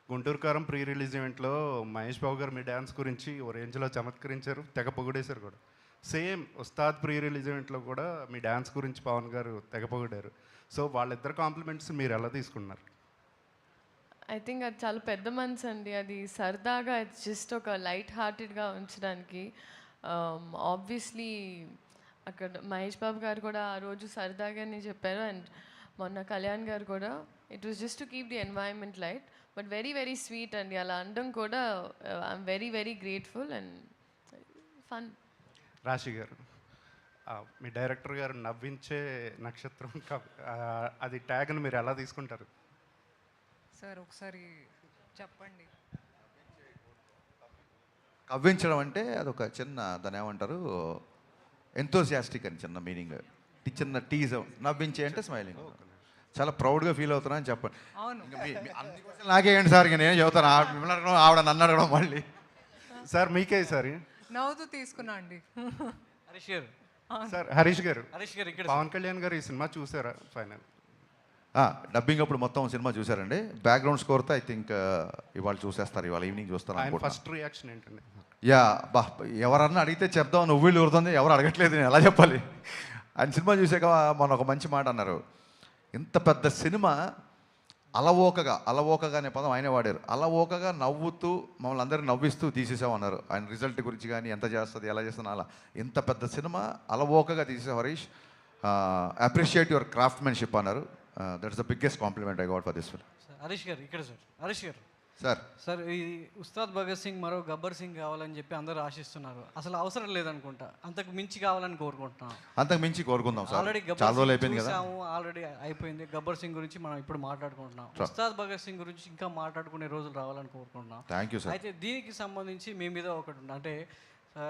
గుంటూరు కారం ప్రీ రిలీజ్ ఈవెంట్లో మహేష్ బాబు గారు మీ డ్యాన్స్ గురించి ఓ రేంజ్లో చమత్కరించారు, తెగ పొగిడేశారు కూడా. సేమ్ ఉస్తాద్ ప్రీ రిలీజ్ ఈవెంట్లో కూడా మీ డ్యాన్స్ గురించి పవన్ గారు తెగ పొగిడారు. సో వాళ్ళిద్దరు కాంప్లిమెంట్స్ మీరు ఎలా తీసుకున్నారు? ఐ థింక్ అది చాలా పెద్ద మనసు అండి. అది సరదాగా జస్ట్ ఒక లైట్ హార్టెడ్గా ఉంచడానికి. ఆబ్వియస్లీ అక్కడ మహేష్ బాబు గారు కూడా ఆ రోజు సరదాగానే చెప్పారు, అండ్ మొన్న కళ్యాణ్ గారు కూడా. It was just to keep the environment light, but very very sweet అండి. అలా అనడం కూడా I'm very very grateful and fun. రాశి గారు, మీ డైరెక్టర్ గారు నవ్వించే నక్షత్రం అది ట్యాగ్ని మీరు ఎలా తీసుకుంటారు? సార్ ఒకసారి చెప్పండి. కవ్వించడం అంటే అదొక చిన్న, దాన్ని ఏమంటారు, ఎంతోసియాస్టిక్ అని చిన్న మీనింగ్, చిన్న టీజం. నవ్వించే అంటే స్మైలింగ్. చాలా ప్రౌడ్గా ఫీల్ అవుతున్నా అని చెప్పండి. నాకేంటి సార్, ఇక నేను చెబుతాను. మిమ్మల్ని అడగడం, ఆవిడ నన్ను అడగడం మళ్ళీ. సార్ మీకే సార్ నవ్వుతూ తీసుకున్నా అండి. సార్ హరీష్ గారు, హరీష్ గారు ఇక్కడ పవన్ కళ్యాణ్ గారు ఈ సినిమా చూసారా ఫైనల్? డబ్బింగ్ అప్పుడు మొత్తం సినిమా చూసారండి. బ్యాక్గ్రౌండ్ స్కోర్తో ఐ థింక్ ఇవాళ చూసేస్తారు, ఇవాళ ఈవినింగ్ చూస్తారు ఆయన అనుకుంటున్నా. ఫస్ట్ రియాక్షన్ ఏంటండి? యా బా, ఎవరన్నా అడిగితే చెప్దాం, నువ్వు వీళ్ళు ఊరుతుంది, ఎవరు అడగట్లేదు, నేను ఎలా చెప్పాలి. ఆయన సినిమా చూసాక మొన్న ఒక మంచి మాట అన్నారు. ఇంత పెద్ద సినిమా అలవోకగా అనే పదం ఆయనే వాడారు. అలవోకగా నవ్వుతూ మమ్మల్ని అందరినీ నవ్విస్తూ తీసేసామన్నారు. ఆయన రిజల్ట్ గురించి కానీ ఎంత చేస్తుంది ఎలా చేస్తుంది అలా. ఇంత పెద్ద సినిమా అలవోకగా తీసేసావు హరీష్, అప్రిషియేట్ యువర్ క్రాఫ్ట్మెన్షిప్ అన్నారు. That's the biggest compliment I got for this film. Harish గారు ఇక్కడ సార్, హరీష్ గారు సార్ సార్, ఈ ఉస్తాద్ భగత్ సింగ్ మరో గబ్బర్ సింగ్ కావాలని చెప్పి అందరూ ఆశిస్తున్నారు. అసలు అవసరం లేదనుకుంటా, అంతకు మించి కావాలని కోరుకుంటున్నాం. అంతకు మించి కోరుకుందాం సార్, ఆల్రెడీ చాలా రోజులు అయిపోయింది కదా. ఆల్రెడీ అయిపోయింది. గబ్బర్ సింగ్ గురించి మనం ఇప్పుడు మాట్లాడుకుంటున్నాం. ఉస్తాద్ భగత్ సింగ్ గురించి ఇంకా మాట్లాడుకునే రోజులు రావాలని కోరుకుంటున్నాం. Thank you sir. అయితే దీనికి సంబంధించి మీ మీద ఒకటి ఉంది, అంటే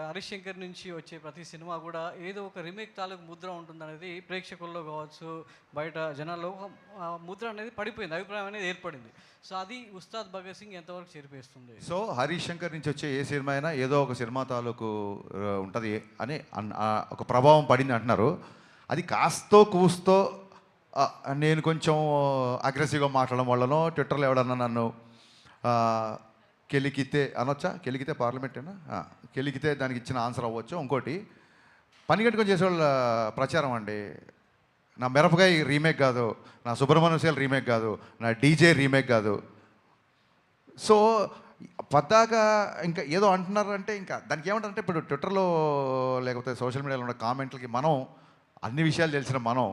హరీష్ శంకర్ నుంచి వచ్చే ప్రతి సినిమా కూడా ఏదో ఒక రీమేక్ తాలూకు ముద్ర ఉంటుందనేది ప్రేక్షకుల్లో కావచ్చు, బయట జనాల్లో ముద్ర అనేది పడిపోయింది, అభిప్రాయం అనేది ఏర్పడింది. సో అది ఉస్తాద్ భగత్ సింగ్ ఎంతవరకు చేరిపేస్తుంది? సో హరీష్ శంకర్ నుంచి వచ్చే ఏ సినిమా అయినా ఏదో ఒక సినిమా తాలూకు ఉంటుంది అని ఒక ప్రభావం పడింది అంటున్నారు. అది కాస్తో కూస్తో నేను కొంచెం అగ్రెసివ్గా మాట్లాడడం వల్లనో, ట్విట్టర్లో ఎవడన్నా నన్ను కెలికితే అనొచ్చా, కెలికితే పార్లమెంటేనా, కెలికితే దానికి ఇచ్చిన ఆన్సర్ అవ్వచ్చు. ఇంకోటి పని కట్టుకొని చేసేవాళ్ళ ప్రచారం అండి. నా మిరపకాయ రీమేక్ కాదు, నా సుబ్రహ్మణ్యం శైల్ రీమేక్ కాదు, నా డీజే రీమేక్ కాదు. సో పద్దాగా ఇంకా ఏదో అంటున్నారంటే ఇంకా దానికి ఏమంటారంటే, ఇప్పుడు ట్విట్టర్లో లేకపోతే సోషల్ మీడియాలో ఉన్న కామెంట్లకి మనం అన్ని విషయాలు తెలిసిన మనం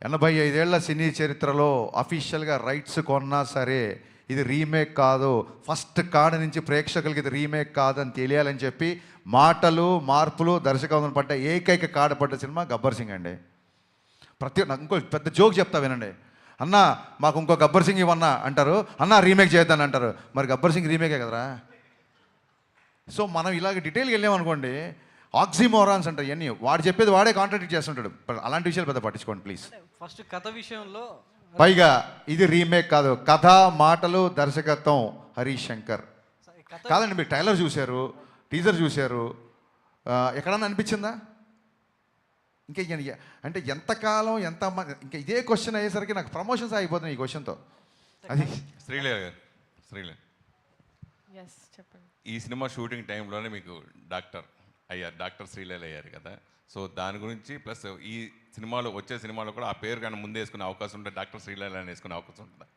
85 ఏళ్ల సినీ చరిత్రలో అఫీషియల్గా రైట్స్ కొన్నా సరే ఇది రీమేక్ కాదు, ఫస్ట్ కాడ నుంచి ప్రేక్షకులకి ఇది రీమేక్ కాదని తెలియాలని చెప్పి మాటలు మార్పులు దర్శకత్వం పడ్డ ఏకైక కాడపడ్డ సినిమా గబ్బర్ సింగ్ అండి. నాకు ఇంకో పెద్ద జోక్ చెప్తా వినండి. అన్న మాకు ఇంకో గబ్బర్ సింగ్ ఇవన్నా అంటారు, అన్న రీమేక్ చేద్దాని అంటారు. మరి గబ్బర్ సింగ్ రీమేకే కదరా. సో మనం ఇలాగ డీటెయిల్గా వెళ్ళామనుకోండి, ఆక్సిమోరాన్స్ అంటారు ఇవన్నీ, వాడు చెప్పేది వాడే కాంట్రాడిక్ట్ చేస్తుంటాడు. అలాంటి విషయాలు పెద్ద పట్టించుకోండి ప్లీజ్. ఫస్ట్ కథ విషయంలో పైగా ఇది రీమేక్ కాదు, కథ మాటలు దర్శకత్వం హరీష్ శంకర్. కాదండి, మీరు ట్రైలర్ చూశారు, టీజర్ చూశారు, ఎక్కడన్నా అనిపించిందా? ఇంకా అంటే ఎంతకాలం ఇంకా ఇదే క్వశ్చన్ అయ్యేసరికి నాకు ప్రమోషన్స్ అయిపోతున్నాయి ఈ క్వశ్చన్తో. అది శ్రీలేఖ గారు, శ్రీలేఖ ఎస్ చెప్పండి. ఈ సినిమా షూటింగ్ టైంలోనే మీకు డాక్టర్ శ్రీలేఖ అయ్యారు కదా. సో దాని గురించి ప్లస్ ఈ సినిమాలో వచ్చే సినిమాలో కూడా ఆ పేరు కానీ ముందే వేసుకునే అవకాశం ఉంటే డాక్టర్ శ్రీలేఖ అని వేసుకునే అవకాశం ఉంటుందా?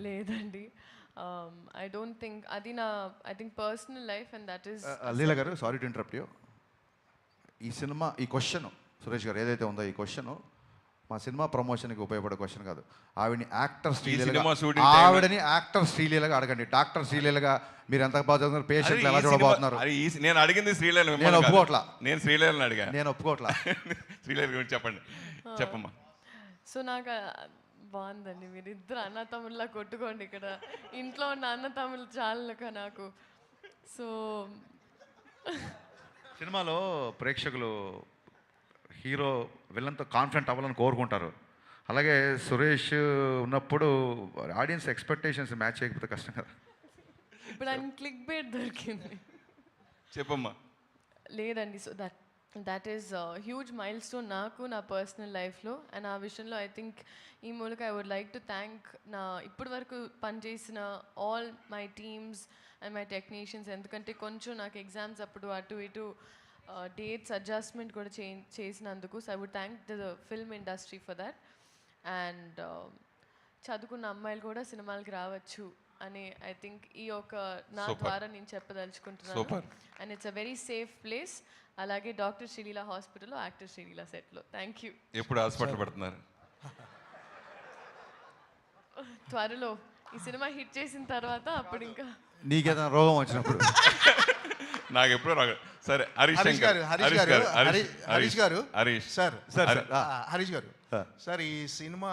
లేదండి, ఐ డోంట్ థింక్ అది నా I think personal life and that is. Leela గారు, సారీ టు ఇంటరప్ట్ యూ. ఈ సినిమా ఈ క్వశ్చన్ సురేష్ గారు ఏదైతే ఉందో ఈ క్వశ్చన్ మా సినిమా ప్రమోషన్కి ఉపయోగపడే క్వశ్చన్ కాదు. ఆవిడని యాక్టర్ శ్రీలీలగా అడగండి. డాక్టర్ శ్రీలీలగా మీరు ఎంత బాగా చదువుతున్నారు, పేషెంట్ ఎలా చూడబోతున్నారు. నేను అడిగింది శ్రీలేఖ, నేను ఒప్పుకోవట్లా. నేను శ్రీలేఖని అడిగాను, నేను ఒప్పుకోవట్లా. శ్రీలేఖ గురించి చెప్పండి, చెప్పమ్మా. సో నాకు బాగుందండి, మీరు ఇద్దరు అన్న తమ్ముళ్ళ కొట్టుకోండి ఇక్కడ. ఇంట్లో ఉన్న అన్న తమ్ముళ్ళు చాలక నాకు. సో సినిమాలో ప్రేక్షకులు హీరో విలన్తో కాన్ఫిడెంట్ అవ్వాలని కోరుకుంటారు. అలాగే సురేష్ ఉన్నప్పుడు ఆడియన్స్ ఎక్స్పెక్టేషన్స్ మ్యాచ్ చేయకపోతే కష్టం కదా. ఇప్పుడు ఆయన క్లిక్ బేట్ దొరికింది. చెప్పమ్మా. లేదండి, so that is huge mile stone నాకు నా పర్సనల్ లైఫ్లో. అండ్ ఆ విషయంలో ఐ థింక్ ఈ మూలక I would like to thank నా ఇప్పటి వరకు పనిచేసిన all my teams and my technicians. ఎందుకంటే కొంచెం నాకు ఎగ్జామ్స్ అప్పుడు అటు ఇటు డేట్స్ అడ్జస్ట్మెంట్ కూడా చేసినందుకు. So I would thank the film industry for that. And చదువుకున్న అమ్మాయిలు కూడా సినిమాలకి రావచ్చు అని ఐ థింక్ ఈ ఒక నా ద్వారా నేను చెప్పదలుచుకుంటున్నాను. And it's a very safe place. అలాగే డాక్టర్ శ్రీలీల హాస్పిటల్లో యాక్టర్ శ్రీలీల సెట్లో. Thank you. ఎప్పుడు హాస్పిటల్ పడుతున్నారు? త్వరలో ఈ సినిమా హిట్ చేసిన తర్వాత అప్పుడు ఇంకా నీకేదైనా రోగం వచ్చినప్పుడు నాకు ఎప్పుడో రాదు. సరే హరీష్ గారు సార్, ఈ cinema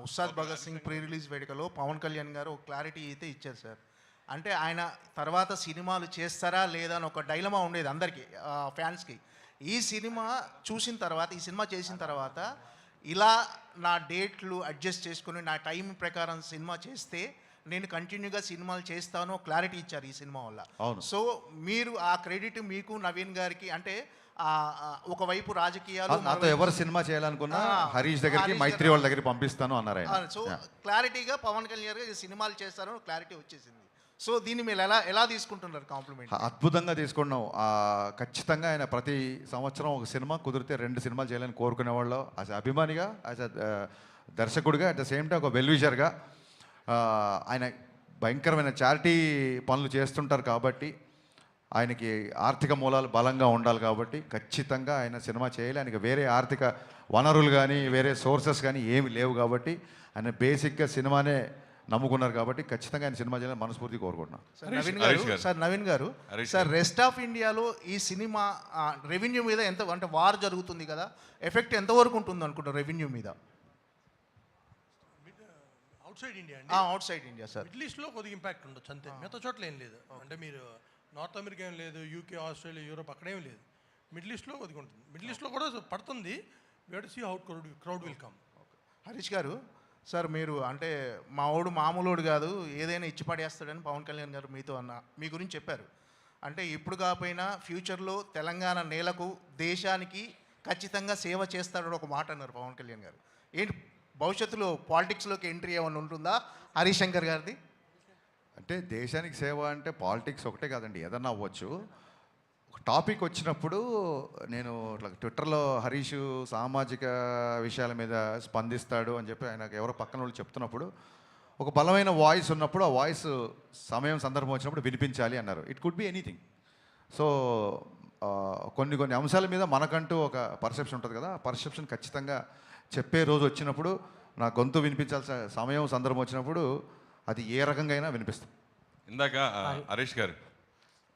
Ustaad Bhagat Singh pre release వేడుకలో పవన్ కళ్యాణ్ గారు ఒక క్లారిటీ అయితే ఇచ్చారు సార్. అంటే ఆయన తర్వాత సినిమాలు చేస్తారా లేదా అని ఒక డైలమా ఉండేది అందరికీ, ఫ్యాన్స్కి. ఈ సినిమా చూసిన తర్వాత, ఈ సినిమా చేసిన తర్వాత ఇలా నా డేట్లు అడ్జస్ట్ చేసుకుని నా టైం ప్రకారం సినిమా చేస్తే నేను కంటిన్యూగా సినిమాలు చేస్తాను క్లారిటీ ఇచ్చారు ఈ సినిమా వల్ల. సో మీరు ఆ క్రెడిట్ మీకు నవీన్ గారికి, అంటే ఒకవైపు రాజకీయాలు నాతో మరోవైపు- ఎవరు సినిమా చేయాలనుకున్నా హరీష్ దగ్గరికి హరీష్ మైత్రి వాళ్ళ దగ్గరికి పంపిస్తాను అన్నారు ఆయన. సో క్లారిటీగా పవన్ కళ్యాణ్ గారు సినిమాలు చేస్తారని క్లారిటీ వచ్చేసింది. సో దీన్ని మీరు ఎలా తీసుకుంటున్నారు కాంప్లిమెంట్? అద్భుతంగా తీసుకున్నాం. ఖచ్చితంగా ఆయన ప్రతి సంవత్సరం ఒక సినిమా కుదిరితే 2 సినిమాలు చేయాలని కోరుకునేవాళ్ళు. యాజ్ అభిమానిగా, యాజ్ దర్శకుడిగా, అట్ ద సేమ్ టైం ఒక వెల్విషర్గా ఆయన భయంకరమైన చారిటీ పనులు చేస్తుంటారు కాబట్టి, ఆయనకి ఆర్థిక మూలాలు బలంగా ఉండాలి కాబట్టి ఖచ్చితంగా ఆయన సినిమా చేయాలి. ఆయనకి వేరే ఆర్థిక వనరులు కానీ వేరే సోర్సెస్ కానీ ఏమి లేవు కాబట్టి ఆయన బేసిక్గా సినిమానే నమ్ముకున్నారు కాబట్టి ఖచ్చితంగా ఆయన సినిమా చేయాలని మనస్ఫూర్తి కోరుకుంటున్నాను. నవీన్ గారు సార్, రెస్ట్ ఆఫ్ ఇండియాలో ఈ సినిమా రెవెన్యూ మీద ఎంత, అంటే వార్ జరుగుతుంది కదా, ఎఫెక్ట్ ఎంతవరకు ఉంటుంది అనుకుంటారు రెవెన్యూ మీద? Outside India outside India sir. Middle ఈస్ట్లో కొద్దిగా ఇంపాక్ట్ ఉండొచ్చు అంతే, మిగతా చోట్ల ఏం లేదు. అంటే మీరు నార్త్ అమెరికా ఏం లేదు, యూకే, ఆస్ట్రేలియా, యూరోప్ అక్కడేం లేదు. మిడిల్ ఈస్ట్లో కొద్దిగా ఉంటుంది. మిడిల్ ఈస్ట్లో కూడా పడుతుంది. We have to see how crowd will come. Harish గారు సార్, మీరు అంటే మావాడు మామూలుడు కాదు, ఏదైనా ఇచ్చి పడేస్తాడని పవన్ కళ్యాణ్ గారు మీతో మీ గురించి చెప్పారు. అంటే ఇప్పుడు కాకపోయినా ఫ్యూచర్లో తెలంగాణ నేలకు, దేశానికి ఖచ్చితంగా సేవ చేస్తాడని ఒక మాట అన్నారు పవన్ కళ్యాణ్ గారు. ఏంటి భవిష్యత్తులో పాలిటిక్స్లోకి ఎంట్రీ ఏమైనా ఉంటుందా హరీష్ శంకర్ గారిది? అంటే దేశానికి సేవ అంటే పాలిటిక్స్ ఒకటే కాదండి, ఏదన్నా అవ్వచ్చు. ఒక టాపిక్ వచ్చినప్పుడు నేను ఇట్లా ట్విట్టర్లో హరీష్ సామాజిక విషయాల మీద స్పందిస్తాడు అని చెప్పి ఆయనకు ఎవరో పక్కన వాళ్ళు చెప్తున్నప్పుడు ఒక బలమైన వాయిస్ ఉన్నప్పుడు ఆ వాయిస్ సమయం సందర్భం వచ్చినప్పుడు వినిపించాలి అన్నారు. It could be anything. So కొన్ని అంశాల మీద మనకంటూ ఒక పర్సెప్షన్ ఉంటుంది కదా, ఆ పర్సెప్షన్ ఖచ్చితంగా చెప్పే రోజు వచ్చినప్పుడు, నా గొంతు వినిపించాల్సిన సమయం సందర్భం వచ్చినప్పుడు అది ఏ రకంగా అయినా వినిపిస్తుంది. ఇందాక హరీష్ గారు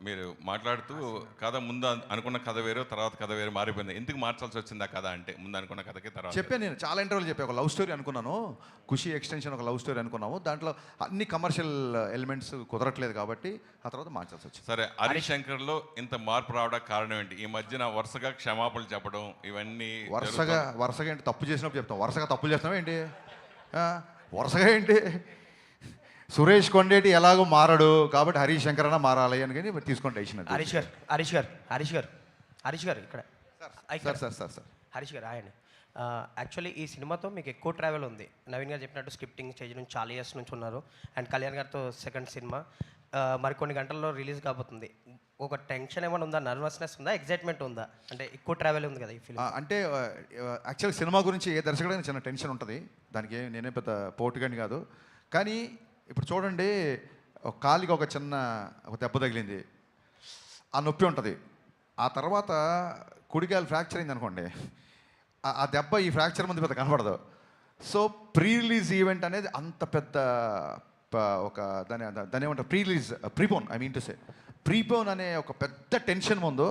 మీరు మాట్లాడుతూ కథ ముందు అనుకున్న కథ వేరు, తర్వాత కథ వేరు మారిపోయింది. ఎందుకు మార్చాల్సి వచ్చింది ఆ కథ అంటే? ముందు అనుకున్న కథకి తర్వాత చెప్పాను, నేను చాలా ఇంటర్వ్యూలు చెప్పాను. ఒక లవ్ స్టోరీ అనుకున్నాను, ఖుషి ఎక్స్టెన్షన్ ఒక లవ్ స్టోరీ అనుకున్నాము. దాంట్లో అన్ని కమర్షియల్ ఎలిమెంట్స్ కుదరట్లేదు కాబట్టి ఆ తర్వాత మార్చాల్సి వచ్చింది. సరే, హరీష్ శంకర్లో ఇంత మార్పు రావడానికి కారణం ఏంటి? ఈ మధ్యన వరుసగా క్షమాపణలు చెప్పడం ఇవన్నీ వరుసగా ఏంటి? తప్పు చేసినప్పుడు చెప్తాం. వరుసగా తప్పులు చేస్తున్నాం ఏంటి? వరుసగా ఏంటి? సురేష్ కొండేటి ఎలాగో మారడు కాబట్టి హరీష్ శంకర్ అన్న మారాలి అని కానీ తీసుకుంటే హరీష్ గారు ఇక్కడ సార్ హరీష్ గారు ఆయన యాక్చువల్లీ ఈ సినిమాతో మీకు ఎక్కువ ట్రావెల్ ఉంది. నవీన్ గారు చెప్పినట్టు స్క్రిప్టింగ్ స్టేజ్ నుంచి చాలా ఇయర్స్ నుంచి ఉన్నారు. అండ్ కళ్యాణ్ గారితో సెకండ్ సినిమా మరికొన్ని గంటల్లో రిలీజ్ కాబోతుంది. ఒక టెన్షన్ ఏమైనా ఉందా, నర్వస్నెస్ ఉందా, ఎగ్జైట్మెంట్ ఉందా? అంటే ఎక్కువ ట్రావెల్ ఉంది కదా ఈ ఫిల్మ్. అంటే యాక్చువల్ సినిమా గురించి ఏ దర్శకుడైనా చిన్న టెన్షన్ ఉంటుంది. దానికి నేనే పెద్ద పోటుగాని కాదు. కానీ ఇప్పుడు చూడండి, ఒక కాలికి ఒక చిన్న దెబ్బ తగిలింది, ఆ నొప్పి ఉంటుంది. ఆ తర్వాత కుడికాయలు ఫ్రాక్చర్ అయింది అనుకోండి, ఆ దెబ్బ ఈ ఫ్రాక్చర్ ముందు పెద్ద కనపడదు. సో ప్రీ రిలీజ్ ఈవెంట్ అనేది అంత పెద్ద ఒక దాని ఏమంటారు, prepone I mean to say prepone అనే ఒక పెద్ద టెన్షన్ ముందు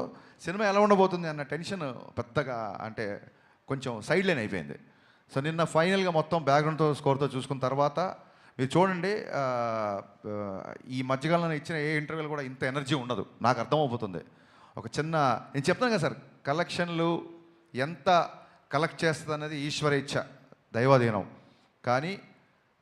సినిమా ఎలా ఉండబోతుంది అన్న టెన్షన్ పెద్దగా అంటే కొంచెం సైడ్ లైన్ అయిపోయింది. సో నిన్న ఫైనల్గా మొత్తం బ్యాక్గ్రౌండ్తో స్కోర్తో చూసుకున్న తర్వాత మీరు చూడండి, ఈ మధ్యకాలంలో ఇచ్చిన ఏ ఇంటర్వ్యూలు కూడా ఇంత ఎనర్జీ ఉండదు, నాకు అర్థమవుతుంది. ఒక చిన్న నేను చెప్తాను కదా సార్, కలెక్షన్లు ఎంత కలెక్ట్ చేస్తుంది అనేది ఈశ్వర ఇచ్ఛ, దైవాధీనం. కానీ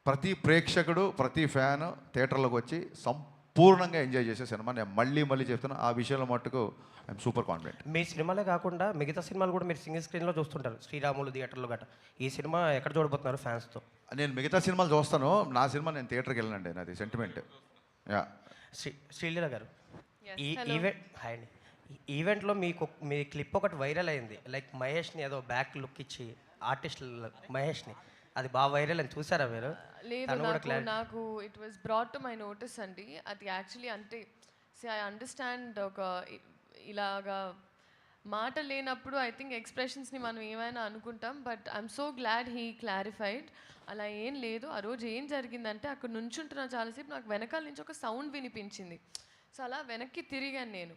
ప్రతి ప్రేక్షకుడు, ప్రతి ఫ్యాన్ థియేటర్లోకి వచ్చి సంపూర్ణంగా ఎంజాయ్ చేసే సినిమా. నేను మళ్ళీ చెప్తున్నా, ఆ విషయంలో మట్టుకు ఐఎమ్ సూపర్ కాన్ఫిడెంట్. మీ సినిమాలే కాకుండా మిగతా సినిమాలు కూడా మీరు సింగిల్ స్క్రీన్లో చూస్తుంటారు, శ్రీరాములు థియేటర్లో గట్రా. ఈ సినిమా ఎక్కడ చూడబోతున్నారు ఫ్యాన్స్తో? నేను మిగతా సినిమాలు చూస్తాను, నా సినిమా నేను థియేటర్కి వెళ్ళనండి, నాది సెంటిమెంట్. శ్రీలీల గారు, ఈ ఈవెంట్లో మీ క్లిప్ ఒకటి వైరల్ అయింది, లైక్ మహేష్ని ఏదో బ్యాక్ లుక్ ఇచ్చి ఆర్టిస్ట్ మహేష్ని, అది బాగా వైరల్ అని చూసారా మీరు? లేదు, నాకు it was brought to my notice అండి. అది యాక్చువల్లీ అంటే ఐ అండర్స్టాండ్, ఒక ఇలాగా మాట లేనప్పుడు ఐ థింక్ ఎక్స్ప్రెషన్స్ని మనం ఏమైనా అనుకుంటాం. But I'm so glad he clarified. అలా ఏం లేదు. ఆ రోజు ఏం జరిగిందంటే, అక్కడ నుంచుంటున్నా చాలాసేపు, నాకు వెనకాల నుంచి ఒక సౌండ్ వినిపించింది. సో అలా వెనక్కి తిరిగాను నేను.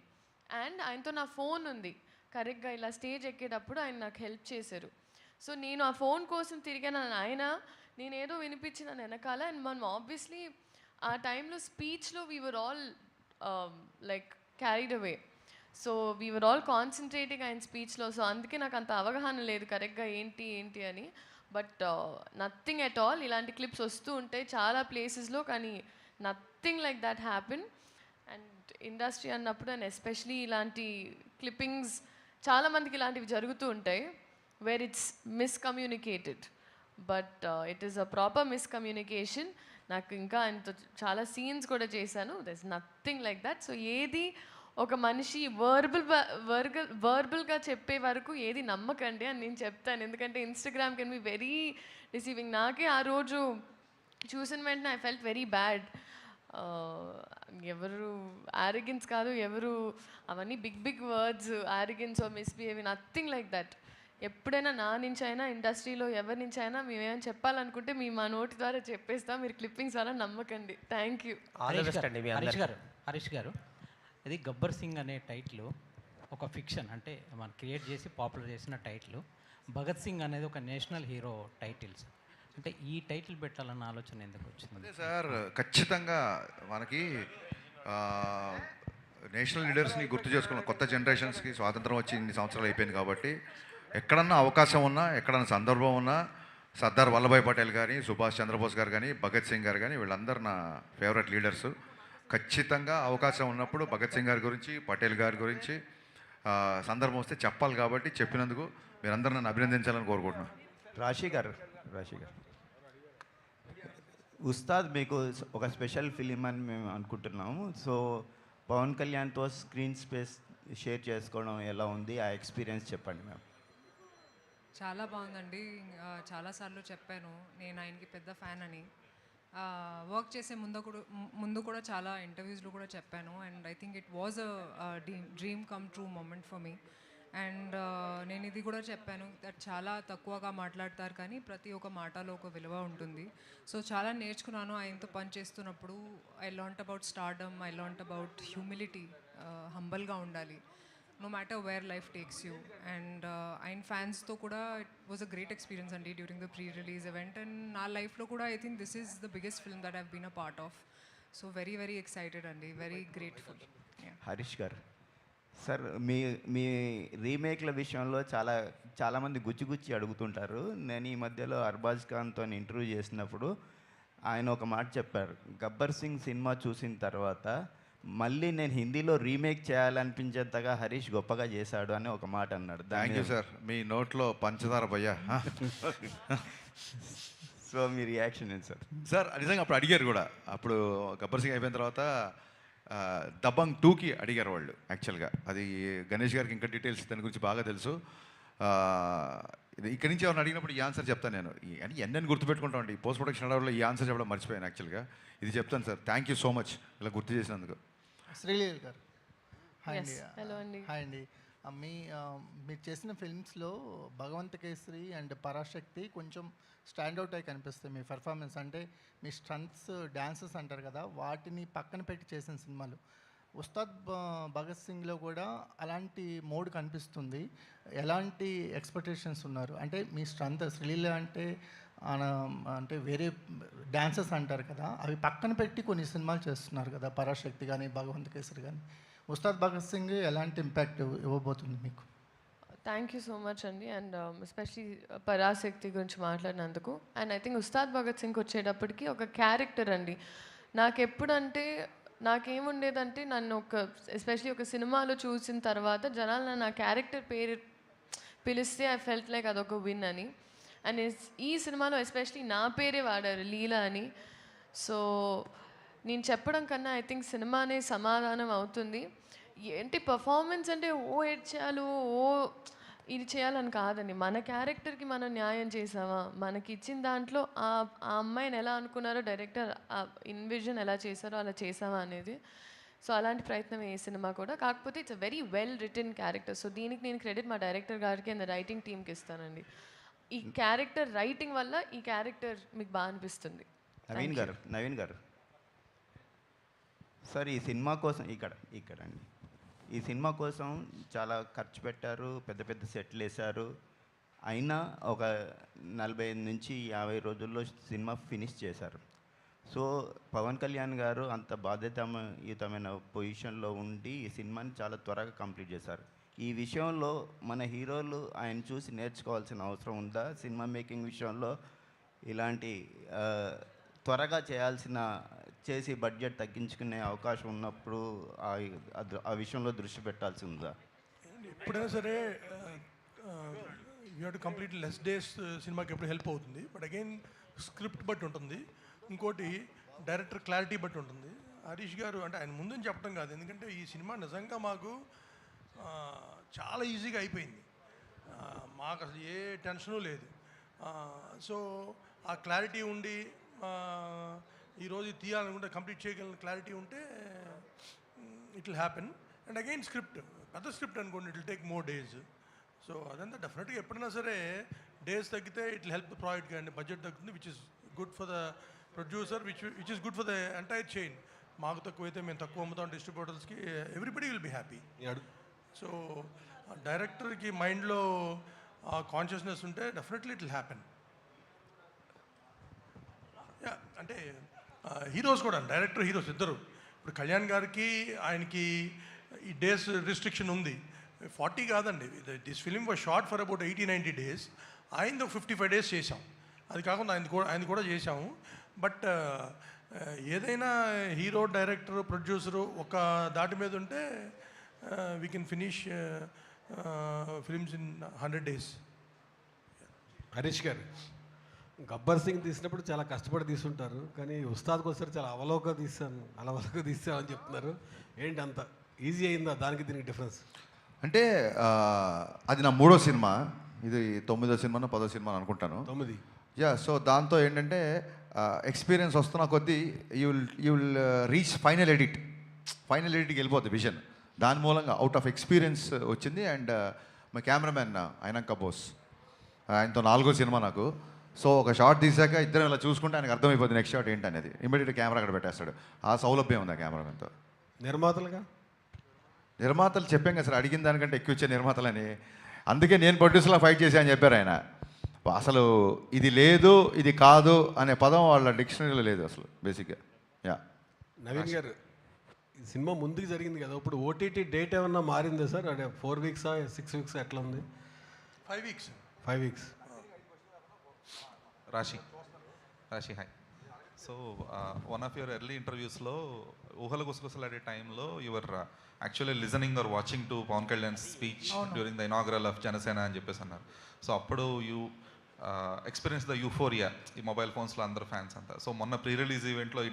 అండ్ ఆయనతో నా ఫోన్ ఉంది, కరెక్ట్గా ఇలా స్టేజ్ ఎక్కేటప్పుడు ఆయన నాకు హెల్ప్ చేశారు. సో నేను ఆ ఫోన్ కోసం తిరిగాను ఆయన, నేనేదో వినిపించిన వెనకాల. అండ్ మనం ఆబ్వియస్లీ ఆ టైంలో స్పీచ్లో we were all like carried away. So we were all concentrating ఆయన స్పీచ్లో. సో అందుకే నాకు అంత అవగాహన లేదు కరెక్ట్గా ఏంటి అని. But nothing at all. ఇలాంటి క్లిప్స్ వస్తూ ఉంటాయి చాలా ప్లేసెస్లో, కానీ nothing like that happen. And industry అన్నప్పుడు, అండ్ ఎస్పెషలీ ఇలాంటి క్లిప్పింగ్స్ చాలామందికి ఇలాంటివి జరుగుతూ ఉంటాయి where it's miscommunicated, but it is a proper miscommunication. నాకు ఇంకా ఆయనతో చాలా సీన్స్ కూడా చేశాను. There is nothing like that. So ఏది ఒక మనిషి వర్బల్గా చెప్పే వరకు ఏది నమ్మకండి అని నేను చెప్తాను. ఎందుకంటే Instagram can be very receiving. నాకే ఆ రోజు చూసిన వెంటనే ఐ ఫెల్ట్ వెరీ బ్యాడ్. ఎవరు ఆరోగెన్స్ కాదు, ఎవరు అవన్నీ big big words, arrogance or misbehaving, nothing like that. ఎప్పుడైనా నా నుంచి అయినా ఇండస్ట్రీలో ఎవరి నుంచి అయినా మేమేమైనా చెప్పాలనుకుంటే మేము మా నోటి ద్వారా చెప్పేస్తాం. మీరు క్లిప్పింగ్స్ అలా నమ్మకండి. Thank you. హరీష్ గారు, ఇది గబ్బర్ సింగ్ అనే టైటిల్ ఒక ఫిక్షన్, అంటే మనం క్రియేట్ చేసి పాపులర్ చేసిన టైటిల్. భగత్ సింగ్ అనేది ఒక నేషనల్ హీరో టైటిల్స్. అంటే ఈ టైటిల్ పెట్టాలన్న ఆలోచన ఎందుకు వచ్చింది? అదే సార్, ఖచ్చితంగా మనకి నేషనల్ లీడర్స్ని గుర్తు చేసుకున్న కొత్త జనరేషన్స్కి స్వాతంత్రం వచ్చి ఇన్ని సంవత్సరాలు అయిపోయింది కాబట్టి ఎక్కడన్నా అవకాశం ఉన్నా, ఎక్కడన్నా సందర్భం ఉన్నా సర్దార్ వల్లభాయ్ పటేల్ కానీ, సుభాష్ చంద్రబోస్ గారు కానీ, భగత్ సింగ్ గారు కానీ వీళ్ళందరూ నా ఫేవరెట్ లీడర్స్. ఖచ్చితంగా అవకాశం ఉన్నప్పుడు భగత్ సింగ్ గారి గురించి, పటేల్ గారి గురించి సందర్భం వస్తే చెప్పాలి. కాబట్టి చెప్పినందుకు మీరందరూ నన్ను అభినందించాలని కోరుకుంటున్నాను. రాశి గారు, ఉస్తాద్ మీకు ఒక స్పెషల్ ఫిలిం అని మేము అనుకుంటున్నాము. సో పవన్ కళ్యాణ్తో స్క్రీన్ స్పేస్ షేర్ చేసుకోవడం ఎలా ఉంది, ఆ ఎక్స్పీరియన్స్ చెప్పండి మ్యామ్. చాలా బాగుందండి. చాలాసార్లు చెప్పాను నేను ఆయనకి పెద్ద ఫ్యాన్ అని. వర్క్ చేసే ముందు కూడా చాలా ఇంటర్వ్యూస్లో కూడా చెప్పాను. And I think it was a dream come true moment for me. And నేను ఇది కూడా చెప్పాను దట్ చాలా తక్కువగా మాట్లాడతారు కానీ ప్రతి ఒక్క మాటలో ఒక విలువ ఉంటుంది. సో చాలా నేర్చుకున్నాను ఆయనతో పనిచేస్తున్నప్పుడు. I learnt about stardom, I learnt about humility, హంబల్గా ఉండాలి no matter where life takes you. And ఆయన ఫ్యాన్స్తో కూడా it was a great experience అండి during the pre release event. And నా లైఫ్లో కూడా I think this is the biggest film that I've been a part of. So very very excited అండి, very grateful. Harish గారు, sir మీ రీమేక్ల విషయంలో చాలామంది గుచ్చి అడుగుతుంటారు. నేను ఈ మధ్యలో అర్బాజ్ ఖాన్తో ఇంటర్వ్యూ చేసినప్పుడు ఆయన ఒక మాట చెప్పారు. గబ్బర్ సింగ్ సినిమా చూసిన తర్వాత మళ్ళీ నేను హిందీలో రీమేక్ చేయాలనిపించేంతగా హరీష్ గొప్పగా చేశాడు అని ఒక మాట అన్నాడు. Thank you sir. మీ నోట్లో పంచదార భయ్యా. సో మీ రియాక్షన్ ఏంటి సార్? సార్ నిజంగా అప్పుడు అడిగారు కూడా. అప్పుడు గబ్బర్ సింగ్ అయిపోయిన తర్వాత దబంగ్ 2కి అడిగారు వాళ్ళు. యాక్చువల్గా అది గణేష్ గారికి ఇంకా డీటెయిల్స్ దాని గురించి బాగా తెలుసు. ఇక్కడి నుంచి ఎవరిని అడిగినప్పుడు ఈ ఆన్సర్ చెప్తాను నేను. అని ఎన్నెన్ని గుర్తుపెట్టుకుంటామండి. పోస్ట్ ప్రొడక్షన్ అడవుల్లో ఈ ఆన్సర్ చెప్పడం మర్చిపోయాను. యాక్చువల్గా ఇది చెప్తాను sir. Thank you so much ఇలా గుర్తు చేసినందుకు. శ్రీలీల గారు, హాయ్ అండి. హలో అండి. హాయ్ అండి. మీరు చేసిన ఫిల్మ్స్లో భగవంత కేసరి అండ్ పరాశక్తి కొంచెం స్టాండ్అవుట్ అయి కనిపిస్తాయి మీ పర్ఫార్మెన్స్. అంటే మీ స్టంట్స్, డ్యాన్సెస్ అంటారు కదా, వాటిని పక్కన పెట్టి చేసిన సినిమాలు. ఉస్తాద్ భగత్ సింగ్లో కూడా అలాంటి మోడ్ కనిపిస్తుంది. ఎలాంటి ఎక్స్పెక్టేషన్స్ ఉన్నారు? అంటే మీ స్ట్రెంత్ శ్రీలీల అంటే వేరే డ్యాన్సెస్ అంటారు కదా, అవి పక్కన పెట్టి కొన్ని సినిమాలు చేస్తున్నారు కదా, పరాశక్తి కానీ భగవంత్ కేసరి కానీ. ఉస్తాద్ భగత్ సింగ్ ఎలాంటి ఇంపాక్ట్ ఇవ్వబోతుంది మీకు? థ్యాంక్ యూ సో మచ్ అండి. అండ్ ఎస్పెషలీ పరాశక్తి గురించి మాట్లాడినందుకు. And I think Ustaad Bhagat Singh వచ్చేటప్పటికి ఒక క్యారెక్టర్ అండి. నాకేముండేదంటే నన్ను ఎస్పెషలీ ఒక సినిమాలో చూసిన తర్వాత జనాలు నన్ను ఆ క్యారెక్టర్ పేరు పిలిస్తే ఐ ఫెల్ట్ లైక్ అదొక విన్ అని. అండ్ ఈ సినిమాలో ఎస్పెషలీ నా పేరే వాడారు, లీలా అని. సో నేను చెప్పడం కన్నా ఐ థింక్ సినిమానే సమాధానం అవుతుంది. ఏంటి పర్ఫార్మెన్స్ అంటే ఏడ్చాలు, ఇది చేయాలని కాదండి. మన క్యారెక్టర్కి మనం న్యాయం చేసామా, మనకి ఇచ్చిన దాంట్లో ఆ అమ్మాయిని ఎలా అనుకున్నారో డైరెక్టర్, ఆ ఇన్విజన్ ఎలా చేశారో అలా చేసామా అనేది. సో అలాంటి ప్రయత్నం ఏ సినిమా కూడా. కాకపోతే it's a very well written character. So దీనికి నేను క్రెడిట్ మా డైరెక్టర్ గారికి అండ్ రైటింగ్ టీమ్కి ఇస్తానండి. ఈ క్యారెక్టర్ రైటింగ్ వల్ల ఈ క్యారెక్టర్ మీకు బాగా అనిపిస్తుంది. నవీన్ గారు సార్, ఈ సినిమా కోసం ఇక్కడ అండి, ఈ సినిమా కోసం చాలా ఖర్చు పెట్టారు, పెద్ద పెద్ద సెట్లు వేశారు. అయినా ఒక 45 నుంచి 50 రోజుల్లో సినిమా ఫినిష్ చేశారు. సో పవన్ కళ్యాణ్ గారు అంత బాధ్యతాయుతమైన పొజిషన్లో ఉండి ఈ సినిమాని చాలా త్వరగా కంప్లీట్ చేశారు. ఈ విషయంలో మన హీరోలు ఆయన చూసి నేర్చుకోవాల్సిన అవసరం ఉందా? సినిమా మేకింగ్ విషయంలో ఇలాంటి త్వరగా చేసి బడ్జెట్ తగ్గించుకునే అవకాశం ఉన్నప్పుడు ఆ విషయంలో దృష్టి పెట్టాల్సి ఉందా? ఎప్పుడైనా సరే you have to complete less days సినిమాకి ఎప్పుడు హెల్ప్ అవుతుంది. బట్ అగైన్ స్క్రిప్ట్ బట్టి ఉంటుంది, ఇంకోటి డైరెక్టర్ క్లారిటీ బట్టి ఉంటుంది. హరీష్ గారు అంటే ఆయన ముందని చెప్పడం కాదు, ఎందుకంటే ఈ సినిమా నిజంగా మాకు చాలా ఈజీగా అయిపోయింది. మాకు అసలు ఏ టెన్షను లేదు. సో ఆ క్లారిటీ ఉండి ఈరోజు తీయాలనుకుంటే కంప్లీట్ చేయగలిగిన క్లారిటీ ఉంటే it will happen. And again script పెద్ద స్క్రిప్ట్ అనుకోండి, it will take more days. So అదంతా డెఫినెట్గా ఎప్పుడైనా సరే డేస్ తగ్గితే it will help the project, కానీ బడ్జెట్ తగ్గుతుంది, which is good for the producer, which is good for the entire chain. మాకు తక్కువైతే మేము తక్కువ అమ్ముతాం డిస్ట్రిబ్యూటర్స్కి, everybody will be happy. So డైరెక్టర్కి మైండ్లో కాన్షియస్నెస్ ఉంటే డెఫినెట్లీ ఇట్ విల్ హ్యాపెన్. అంటే హీరోస్ కూడా, డైరెక్టర్ హీరోస్ ఇద్దరు. ఇప్పుడు కళ్యాణ్ గారికి ఆయనకి ఈ డేస్ రిస్ట్రిక్షన్ ఉంది, 40 కాదండి. This film was short for about 80-90 days. ఆయనది ఒక 55 days చేసాం. అది కాకుండా ఆయన కూడా చేసాము. బట్ ఏదైనా హీరో, డైరెక్టర్, ప్రొడ్యూసరు ఒక దాటి మీద ఉంటే we can finish films in 100 days. Harish గారు, గబ్బర్ సింగ్ తీసినప్పుడు చాలా కష్టపడి తీసుంటారు, కానీ ఉస్తాద్కి వస్తారు చాలా అలవోక తీసాను అని చెప్తున్నారు. ఏంటి అంత ఈజీ అయిందా దానికి దీనికి డిఫరెన్స్? అంటే అది నా 3వ సినిమా, ఇది 9వ సినిమానో 10వ సినిమా అనుకుంటాను. 9. యా, సో దాంతో ఏంటంటే ఎక్స్పీరియన్స్ వస్తున్న కొద్దీ యూ విల్ రీచ్ ఫైనల్ ఎడిట్కి వెళ్ళిపోద్ది విజన్. దాని మూలంగా అవుట్ ఆఫ్ ఎక్స్పీరియన్స్ వచ్చింది. అండ్ మా కెమెరామెన్ అయినాక బోస్, ఆయనతో 4వ సినిమా నాకు. సో ఒక షాట్ తీసాక ఇద్దరం ఇలా చూసుకుంటే ఆయనకు అర్థమైపోతుంది నెక్స్ట్ షాట్ ఏంటనేది. ఇమీడియట్గా కెమెరా అక్కడ పెట్టేస్తాడు. ఆ సౌలభ్యం ఉంది ఆ కెమెరామెన్తో. నిర్మాతలు చెప్పాం కదా సార్, అడిగిన దానికంటే ఎక్కువ ఇచ్చే నిర్మాతలని. అందుకే నేను ప్రొడ్యూసర్లా ఫైట్ చేశా అని చెప్పారు ఆయన. అసలు ఇది లేదు, ఇది కాదు అనే పదం వాళ్ళ డిక్షనరీలో లేదు అసలు బేసిక్గా. యా, నవీన్ గారు, ఈ సినిమా ముందుకు జరిగింది కదా, ఇప్పుడు ఓటీటీ డేట్ ఏమన్నా మారిందా సార్? అంటే 4 weeks 6 weeks ఎట్లా ఉంది? 5 weeks. 5 weeks. Raashi hi. So one of your early ఇంటర్వ్యూస్లో ఊహల గుసగుసలాడే టైంలో your actually listening or watching to Pawan Kalyan speech during the inaugural of Janasena అని చెప్పేసి అన్నారు. సో అప్పుడు యూ ఎక్స్పీరియన్స్ ద యూఫోరియా, ఈ మొబైల్ ఫోన్స్లో అందరు ఫ్యాన్స్ అంతా. సో మొన్న ప్రీ రిలీజ్ ఈవెంట్లో ఈ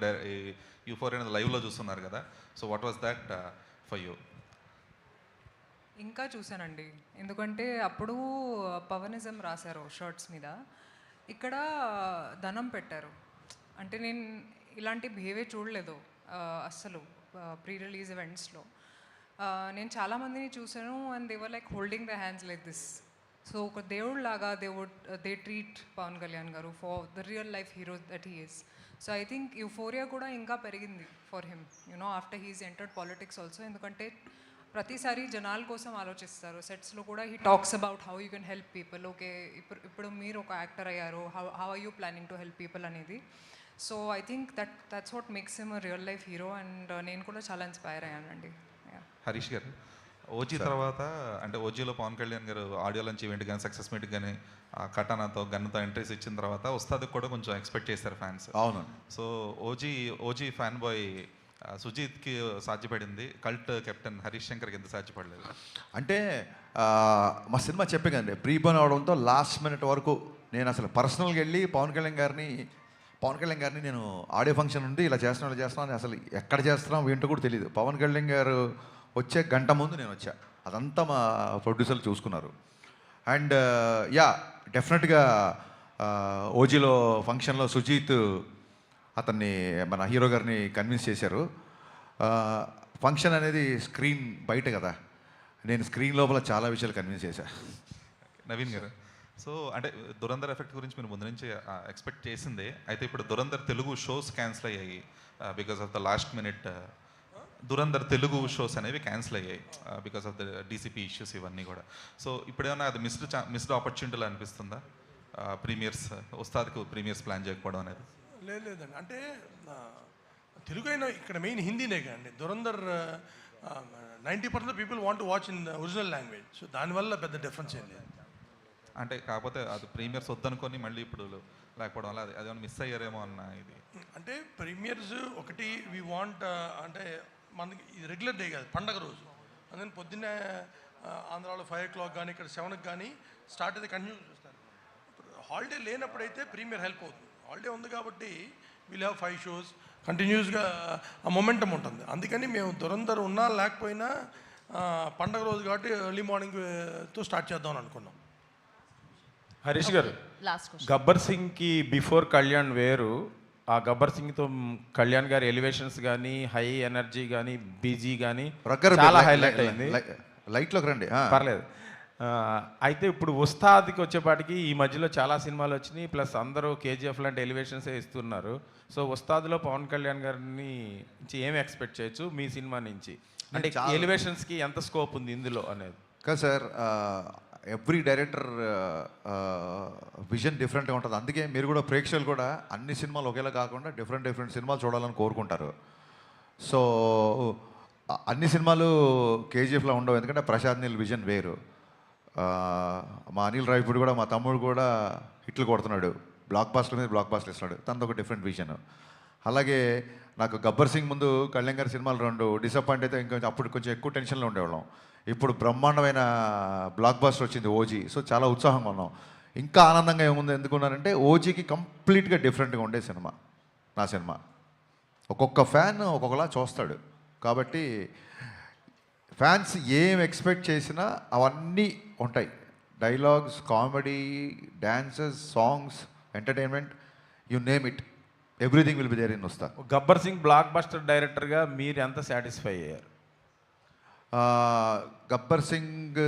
యూఫోరియా అనేది లైవ్లో చూస్తున్నారు కదా. So what was that for you? ఇంకా చూశానండి, ఎందుకంటే అప్పుడు పవనిజం రాశారు షర్ట్స్ మీద, ఇక్కడ ధనం పెట్టారు. అంటే నేను ఇలాంటి బిహేవియర్ చూడలేదు అస్సలు ప్రీ రిలీజ్ ఈవెంట్స్లో. నేను చాలామందిని చూశాను and they were like holding the hands like this. So ఒక దేవుళ్ళలాగా they treat Pawan Kalyan garu for the real life hero that he is. So I think euphoria కూడా ఇంకా పెరిగింది for him, you know after he's entered politics also. ఎందుకంటే ప్రతిసారి జనాల కోసం ఆలోచిస్తారు. సెట్స్లో కూడా he talks about how you can help people. Okay, ఇప్పుడు మీరు ఒక యాక్టర్ అయ్యారు, how are you planning to help people అనేది. So I think that's what makes him real life hero. And నేను కూడా చాలా ఇన్స్పైర్ అయ్యానండి. హరీష్ గారు, ఓజీ తర్వాత అంటే ఓజీలో పవన్ కళ్యాణ్ గారు ఆడియో లంచ్ ఈవెంట్ కానీ సక్సెస్ మీట్ కానీ కటానాతో గన్నుతో ఎంట్రీస్ ఇచ్చిన తర్వాత ఉస్తాద్కి కూడా కొంచెం ఎక్స్పెక్ట్ చేశారు ఫ్యాన్స్. అవును. సో ఓజీ ఫ్యాన్ బాయ్ సుజీత్కి సాధ్యపడింది, కల్ట్ కెప్టెన్ హరీష్ శంకర్కి ఎంత సాధ్యపడలేదు? అంటే మా సినిమా చెప్పే కదండి, ప్రీపోన్ అవడంతో లాస్ట్ మినిట్ వరకు నేను అసలు పర్సనల్గా వెళ్ళి పవన్ కళ్యాణ్ గారిని నేను ఆడియో ఫంక్షన్ ఉండి ఇలా చేస్తున్నాను అని అసలు ఎక్కడ చేస్తున్నాం ఏంటో కూడా తెలియదు. పవన్ కళ్యాణ్ గారు వచ్చే గంట ముందు నేను వచ్చా. అదంతా మా ప్రొడ్యూసర్లు చూసుకున్నారు. అండ్ యా, డెఫినెట్గా ఓజీలో ఫంక్షన్లో సుజీత్ అతన్ని మన హీరో గారిని కన్విన్స్ చేశారు. ఫంక్షన్ అనేది స్క్రీన్ బయట కదా, నేను స్క్రీన్ లోపల చాలా విషయాలు కన్విన్స్ చేశా. నవీన్ గారు, సో అంటే దురంధర్ ఎఫెక్ట్ గురించి మీరు ముందు నుంచి ఎక్స్పెక్ట్ చేసిందే. అయితే ఇప్పుడు దురంధర్ తెలుగు షోస్ క్యాన్సిల్ అయ్యాయి because of the last minute. Dhurandhar Telugu shows అనేవి క్యాన్సిల్ అయ్యాయి because of the DCP issues ఇవన్నీ కూడా. సో ఇప్పుడేమన్నా అది మిస్డ్ ఆపర్చునిటీలు అనిపిస్తుందా ప్రీమియర్స్, ఉస్తాద్కు ప్రీమియర్స్ ప్లాన్ చేయకపోవడం అనేది? లేదండి, అంటే తెలుగు అయినా ఇక్కడ మెయిన్ హిందీనే కదండి. Dhurandhar 90% people want to watch in original language. So దానివల్ల పెద్ద డిఫరెన్స్ ఏం లేదు. అంటే కాకపోతే అది ప్రీమియర్స్ వద్దనుకొని మళ్ళీ ఇప్పుడు లేకపోవడం వల్ల అదేమన్నా మిస్ అయ్యారేమో అన్న ఇది. అంటే ప్రీమియర్స్ ఒకటి వి వాంట్, అంటే మనకి ఇది రెగ్యులర్ డే కాదు, పండగ రోజు. అందుకని పొద్దున్నే ఆంధ్రాలో 5 o'clock కానీ ఇక్కడ 7కి కానీ స్టార్ట్ అయితే కంటిన్యూ చూస్తారు. హాలిడే లేనప్పుడైతే ప్రీమియర్ హెల్ప్ అవుతుంది. హాలిడే ఉంది కాబట్టి వీల్ హ్యావ్ 5 shows కంటిన్యూస్గా ఆ మొమెంటం ఉంటుంది. అందుకని మేము దురంధర్ ఉన్నా లేకపోయినా పండగ రోజు కాబట్టి ఎర్లీ మార్నింగ్తో స్టార్ట్ చేద్దామని అనుకున్నాం. హరీష్ గారు, లాస్ట్ క్వశ్చన్. గబ్బర్ సింగ్కి బిఫోర్ కళ్యాణ్ వేరు, ఆ గబ్బర్ సింగ్తో కళ్యాణ్ గారి ఎలివేషన్స్ కానీ హై ఎనర్జీ కానీ బీజీ కానీ చాలా హైలైట్ అయింది. లైట్లోకి రండి. పర్లేదు. అయితే ఇప్పుడు ఉస్తాద్కి వచ్చేపాటికి ఈ మధ్యలో చాలా సినిమాలు వచ్చినాయి, ప్లస్ అందరూ కేజీఎఫ్ లాంటి ఎలివేషన్సే ఇస్తున్నారు. సో ఉస్తాద్లో పవన్ కళ్యాణ్ గారిని నుంచి ఏమి ఎక్స్పెక్ట్ చేయొచ్చు మీ సినిమా నుంచి? అంటే ఎలివేషన్స్కి ఎంత స్కోప్ ఉంది ఇందులో అనేది? కదా సార్, ఎవ్రీ డైరెక్టర్ విజన్ డిఫరెంట్గా ఉంటుంది. అందుకే మీరు కూడా ప్రేక్షకులు కూడా అన్ని సినిమాలు ఒకేలా కాకుండా డిఫరెంట్ సినిమాలు చూడాలని కోరుకుంటారు. సో అన్ని సినిమాలు కేజీఎఫ్లో ఉండవు, ఎందుకంటే ప్రశాంత్ నీల్ విజన్ వేరు. మా అనిల్ రావిపూడి కూడా, మా తమ్ముడు కూడా హిట్లు కొడుతున్నాడు, బ్లాక్ బాస్టర్ మీద బ్లాక్ బాస్టర్ ఇస్తున్నాడు, తనది ఒక డిఫరెంట్ విజన్. అలాగే నాకు గబ్బర్ సింగ్ ముందు కళ్యాణ్ గారి సినిమాలు 2 డిసప్పాయింట్ అయితే ఇంకా అప్పుడు కొంచెం ఎక్కువ టెన్షన్లో ఉండేవాళ్ళం. ఇప్పుడు బ్రహ్మాండమైన బ్లాక్ బాస్టర్ వచ్చింది ఓజీ. సో చాలా ఉత్సాహంగా ఉన్నాం. ఇంకా ఆనందంగా ఏముంది ఎందుకున్నానంటే ఓజీకి కంప్లీట్గా డిఫరెంట్గా ఉండే సినిమా నా సినిమా. ఒక్కొక్క ఫ్యాన్ ఒక్కొక్కలా చూస్తాడు. కాబట్టి ఫ్యాన్స్ ఏం ఎక్స్పెక్ట్ చేసినా అవన్నీ ఉంటాయి. Dialogues, comedy, dances, songs, entertainment, you name it, everything will be there in Ustaad. Gabbar Singh blockbuster డైరెక్టర్గా మీరు ఎంత సాటిస్ఫై అయ్యారు? గబ్బర్ సింగ్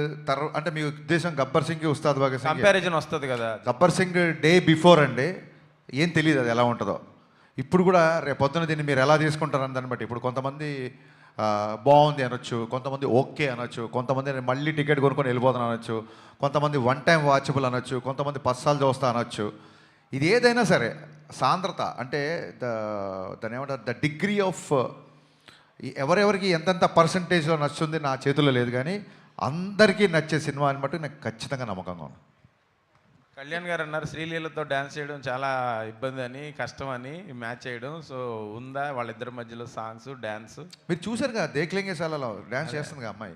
అంటే మీ ఉద్దేశం గబ్బర్ సింగ్ ఉస్తాద్ భగత్ సింగ్ కంపారిజన్ వస్తుంది కదా? గబ్బర్ సింగ్ డే బిఫోర్ అండి ఏం తెలియదు అది ఎలా ఉంటుందో. ఇప్పుడు కూడా రేపు పొద్దున దీన్ని మీరు ఎలా తీసుకుంటారని దాన్ని బట్టి ఇప్పుడు కొంతమంది బాగుంది అనొచ్చు, కొంతమంది ఓకే అనొచ్చు, కొంతమంది మళ్ళీ టికెట్ కొనుక్కొని వెళ్ళిపోతాను అనొచ్చు, కొంతమంది 1 time వాచబుల్ అనొచ్చు, కొంతమంది 10 సార్లు చూస్తా అనొచ్చు. ఇది ఏదైనా సరే సాంద్రత అంటే దాని ఏమంటారు, ద డిగ్రీ ఆఫ్ ఎవరెవరికి ఎంతెంత పర్సంటేజ్లో నచ్చుతుంది నా చేతుల్లో లేదు, కానీ అందరికీ నచ్చే సినిమా అని బట్టి నాకు ఖచ్చితంగా నమ్మకంగా ఉంది. కళ్యాణ్ గారు అన్నారు శ్రీలీలతో డ్యాన్స్ చేయడం చాలా ఇబ్బంది అని, కష్టం అని మ్యాచ్ చేయడం. సో ఉందా వాళ్ళిద్దరి మధ్యలో సాంగ్స్ డ్యాన్స్? మీరు చూసారుగా దేఖ్లేంగే సాలలో డ్యాన్స్ చేస్తుంది అమ్మాయి.